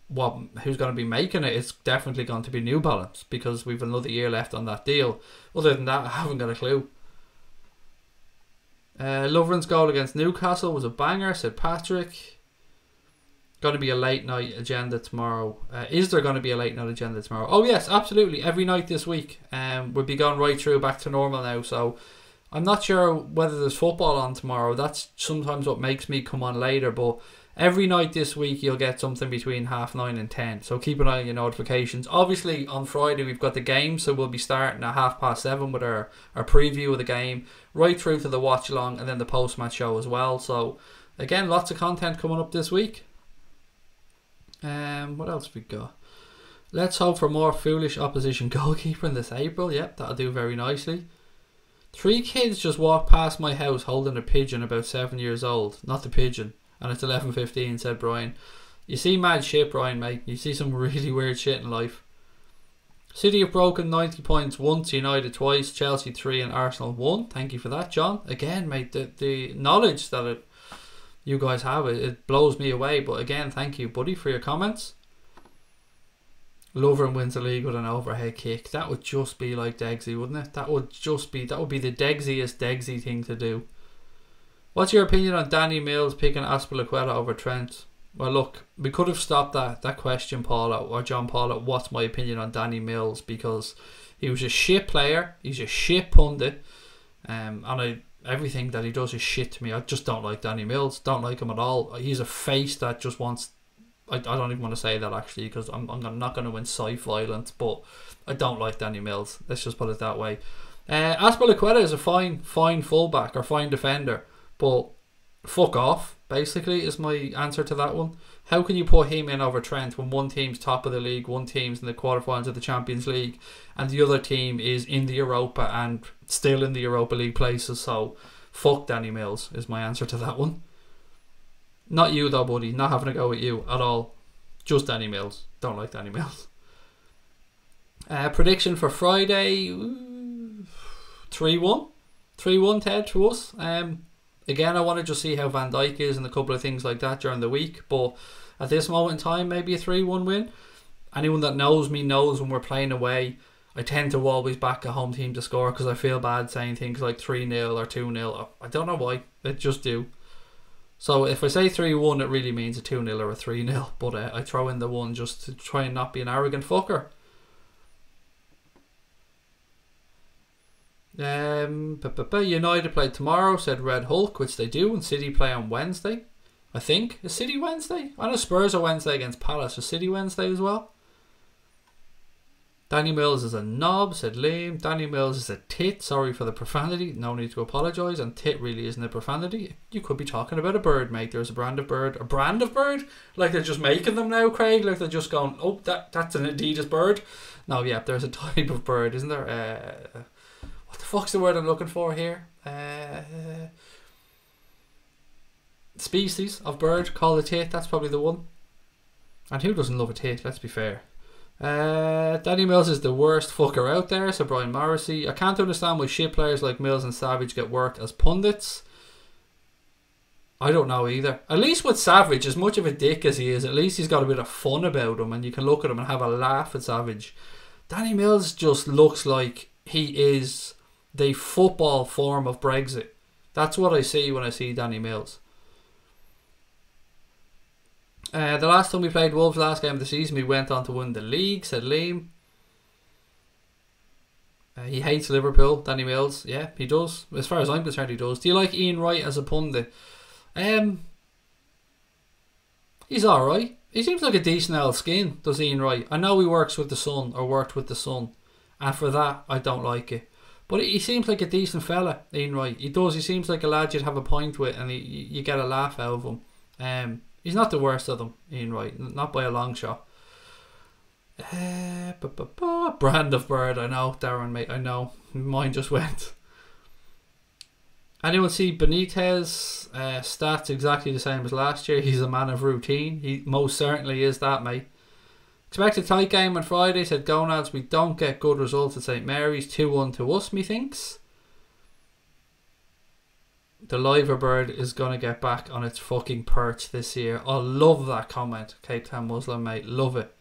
who's going to be making it, it's definitely going to be New Balance, because we've another year left on that deal. Other than that, I haven't got a clue. Lovren's goal against Newcastle was a banger, said Patrick. Going to be a late night agenda tomorrow. Is there going to be a late night agenda tomorrow? Oh yes, absolutely. Every night this week. We'll be going right through back to normal now. So I'm not sure whether there's football on tomorrow. That's sometimes what makes me come on later, but every night this week you'll get something between 9:30 and 10. So keep an eye on your notifications. Obviously on Friday we've got the game, so we'll be starting at 7:30 with our preview of the game, right through to the watch along and then the post-match show as well. So again, lots of content coming up this week. What else we got? Let's hope for more foolish opposition goalkeeper in this April. Yep, that'll do very nicely. 3 kids just walked past my house holding a pigeon about 7 years old. Not the pigeon. And it's 11:15, said Brian. You see mad shit, Brian, mate. You see some really weird shit in life. City have broken 90 points once, United twice, Chelsea 3 and Arsenal 1. Thank you for that, John. Again, mate, the knowledge that you guys have, it blows me away. But again, thank you, buddy, for your comments. Lovren wins the league with an overhead kick. That would just be like Degsy, wouldn't it? That would be the Degsiest Degsy thing to do. What's your opinion on Danny Mills picking Azpilicueta over Trent? Well, look, we could have stopped that question, Paula, or John Paula. What's my opinion on Danny Mills? Because he was a shit player. He's a shit pundit. Everything that he does is shit to me. I just don't like Danny Mills. Don't like him at all. He's a face that just wants... I don't even want to say that, actually, because I'm not going to incite violence, but I don't like Danny Mills. Let's just put it that way. Azpilicueta is a fine fullback or fine defender, but fuck off, basically, is my answer to that one. How can you put him in over Trent when one team's top of the league, one team's in the quarterfinals of the Champions League, and the other team is in the Europa and still in the Europa League places? So fuck Danny Mills is my answer to that one. Not you though, buddy. Not having a go at you at all. Just Danny Mills. Don't like Danny Mills. Prediction for Friday, 3-1. 3-1, Ted, to us. Again, I want to just see how Van Dijk is and a couple of things like that during the week. But at this moment in time, maybe a 3-1 win. Anyone that knows me knows when we're playing away, I tend to always back a home team to score because I feel bad saying things like 3-0 or 2-0. I don't know why. I just do. So if I say 3-1, it really means a 2-0 or a 3-0. But I throw in the 1 just to try and not be an arrogant fucker. United play tomorrow, said Red Hulk, which they do, and City play on Wednesday. I think. Is City Wednesday? I know Spurs are Wednesday against Palace. Is City Wednesday as well? Danny Mills is a knob, said Liam. Danny Mills is a tit. Sorry for the profanity. No need to apologise. And tit really isn't a profanity. You could be talking about a bird, mate. There's a brand of bird. A brand of bird? Like they're just making them now, Craig? Like they're just going, oh, that's an Adidas bird? No, yeah, there's a type of bird, isn't there? What the fuck's the word I'm looking for here? Species of bird called a tit. That's probably the one. And who doesn't love a tit? Let's be fair. Danny Mills is the worst fucker out there, so Brian Morrissey. I can't understand why shit players like Mills and Savage get work as pundits. I don't know either. At least with Savage, as much of a dick as he is, at least he's got a bit of fun about him and you can look at him and have a laugh at Savage. Danny Mills just looks like he is the football form of Brexit. That's what I see when I see Danny Mills. The last time we played Wolves, last game of the season, we went on to win the league, said Liam. He hates Liverpool, Danny Mills. Yeah, he does. As far as I'm concerned, he does. Do you like Ian Wright as a pundit? He's alright. He seems like a decent old skin, does Ian Wright. I know he works with the Sun, or worked with the Sun, and for that, I don't like it. But he seems like a decent fella, Ian Wright. He does. He seems like a lad you'd have a pint with, and you get a laugh out of him. He's not the worst of them, Ian Wright. Not by a long shot. Brand of bird, I know, Darren, mate, I know. Mine just went. Anyone see Benitez stats exactly the same as last year? He's a man of routine. He most certainly is that, mate. Expect a tight game on Friday, said Gonads. We don't get good results at St Mary's. 2-1 to us, methinks. The liver bird is going to get back on its fucking perch this year. I love that comment, Cape Town Muslim, mate. Love it.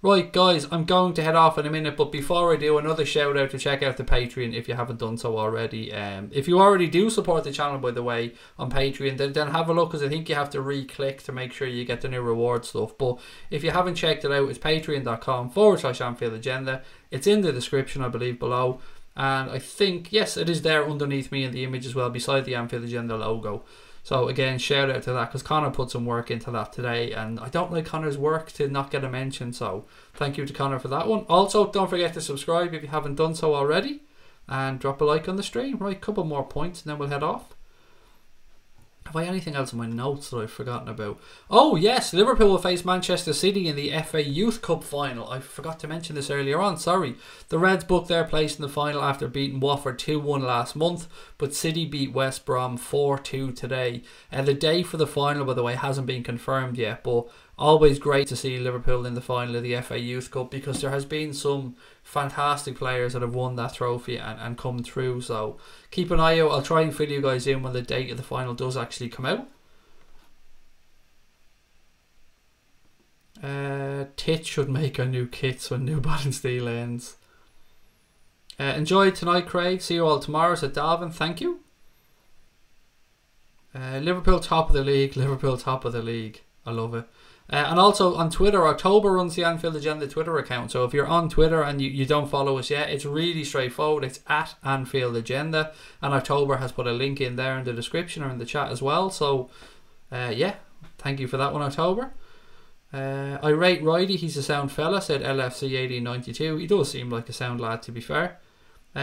Right, guys, I'm going to head off in a minute, but before I do, another shout out to check out the Patreon if you haven't done so already. If you already do support the channel, by the way, on Patreon, then have a look, because I think you have to re-click to make sure you get the new reward stuff. But if you haven't checked it out, it's patreon.com/Anfield Agenda. It's in the description, I believe, below. And I think, yes, it is there underneath me in the image as well, beside the Anfield Agenda logo. So again, shout out to that, because Connor put some work into that today, and I don't like Connor's work to not get a mention, so thank you to Connor for that one. Also, don't forget to subscribe if you haven't done so already, and drop a like on the stream. Right, couple more points and then we'll head off. Have I anything else in my notes that I've forgotten about? Oh yes, Liverpool will face Manchester City in the FA Youth Cup final. I forgot to mention this earlier on, sorry. The Reds booked their place in the final after beating Watford 2-1 last month, but City beat West Brom 4-2 today. The day for the final, by the way, hasn't been confirmed yet, but always great to see Liverpool in the final of the FA Youth Cup, because there has been some fantastic players that have won that trophy and come through, so keep an eye out. I'll try and fill you guys in when the date of the final does actually come out. Tit should make a new kits when New Balance Steel ends. Enjoy tonight, Craig. See you all tomorrow at Dalvin. Thank you. Liverpool top of the league. Liverpool top of the league. I love it. And also on Twitter, October runs the Anfield Agenda Twitter account. So if you're on Twitter and you don't follow us yet, it's really straightforward. It's at Anfield Agenda. And October has put a link in there in the description or in the chat as well. So yeah, thank you for that one, October. I rate Ridey, he's a sound fella, said LFC 1892. He does seem like a sound lad, to be fair.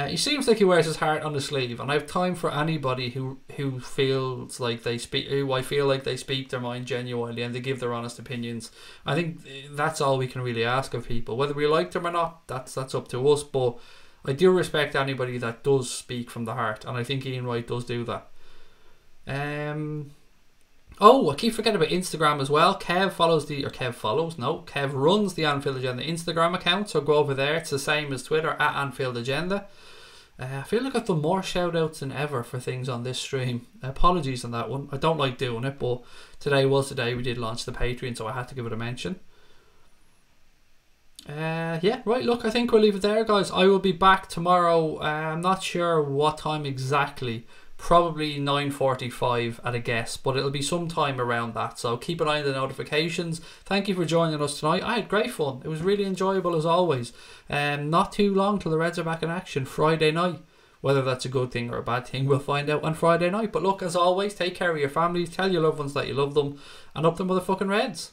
He seems like he wears his heart on his sleeve, and I have time for anybody who feels like they speak, who I feel like they speak their mind genuinely and they give their honest opinions. I think that's all we can really ask of people. Whether we like them or not, that's up to us. But I do respect anybody that does speak from the heart, and I think Ian Wright does do that. Oh, I keep forgetting about Instagram as well. Kev runs the Anfield Agenda Instagram account, so go over there. It's the same as Twitter, at Anfield Agenda. I feel like I've done more shout outs than ever for things on this stream. Apologies on that one. I don't like doing it, but today was the day we did launch the Patreon, so I had to give it a mention. Yeah, right, look, I think we'll leave it there, guys. I will be back tomorrow. I'm not sure what time exactly. Probably 9:45 at a guess, but it'll be sometime around that, so keep an eye on the notifications. Thank you for joining us tonight. I had great fun. It was really enjoyable as always. Not too long till the Reds are back in action Friday night. Whether that's a good thing or a bad thing, we'll find out on Friday night. But look, as always, take care of your families, tell your loved ones that you love them, and up the motherfucking Reds.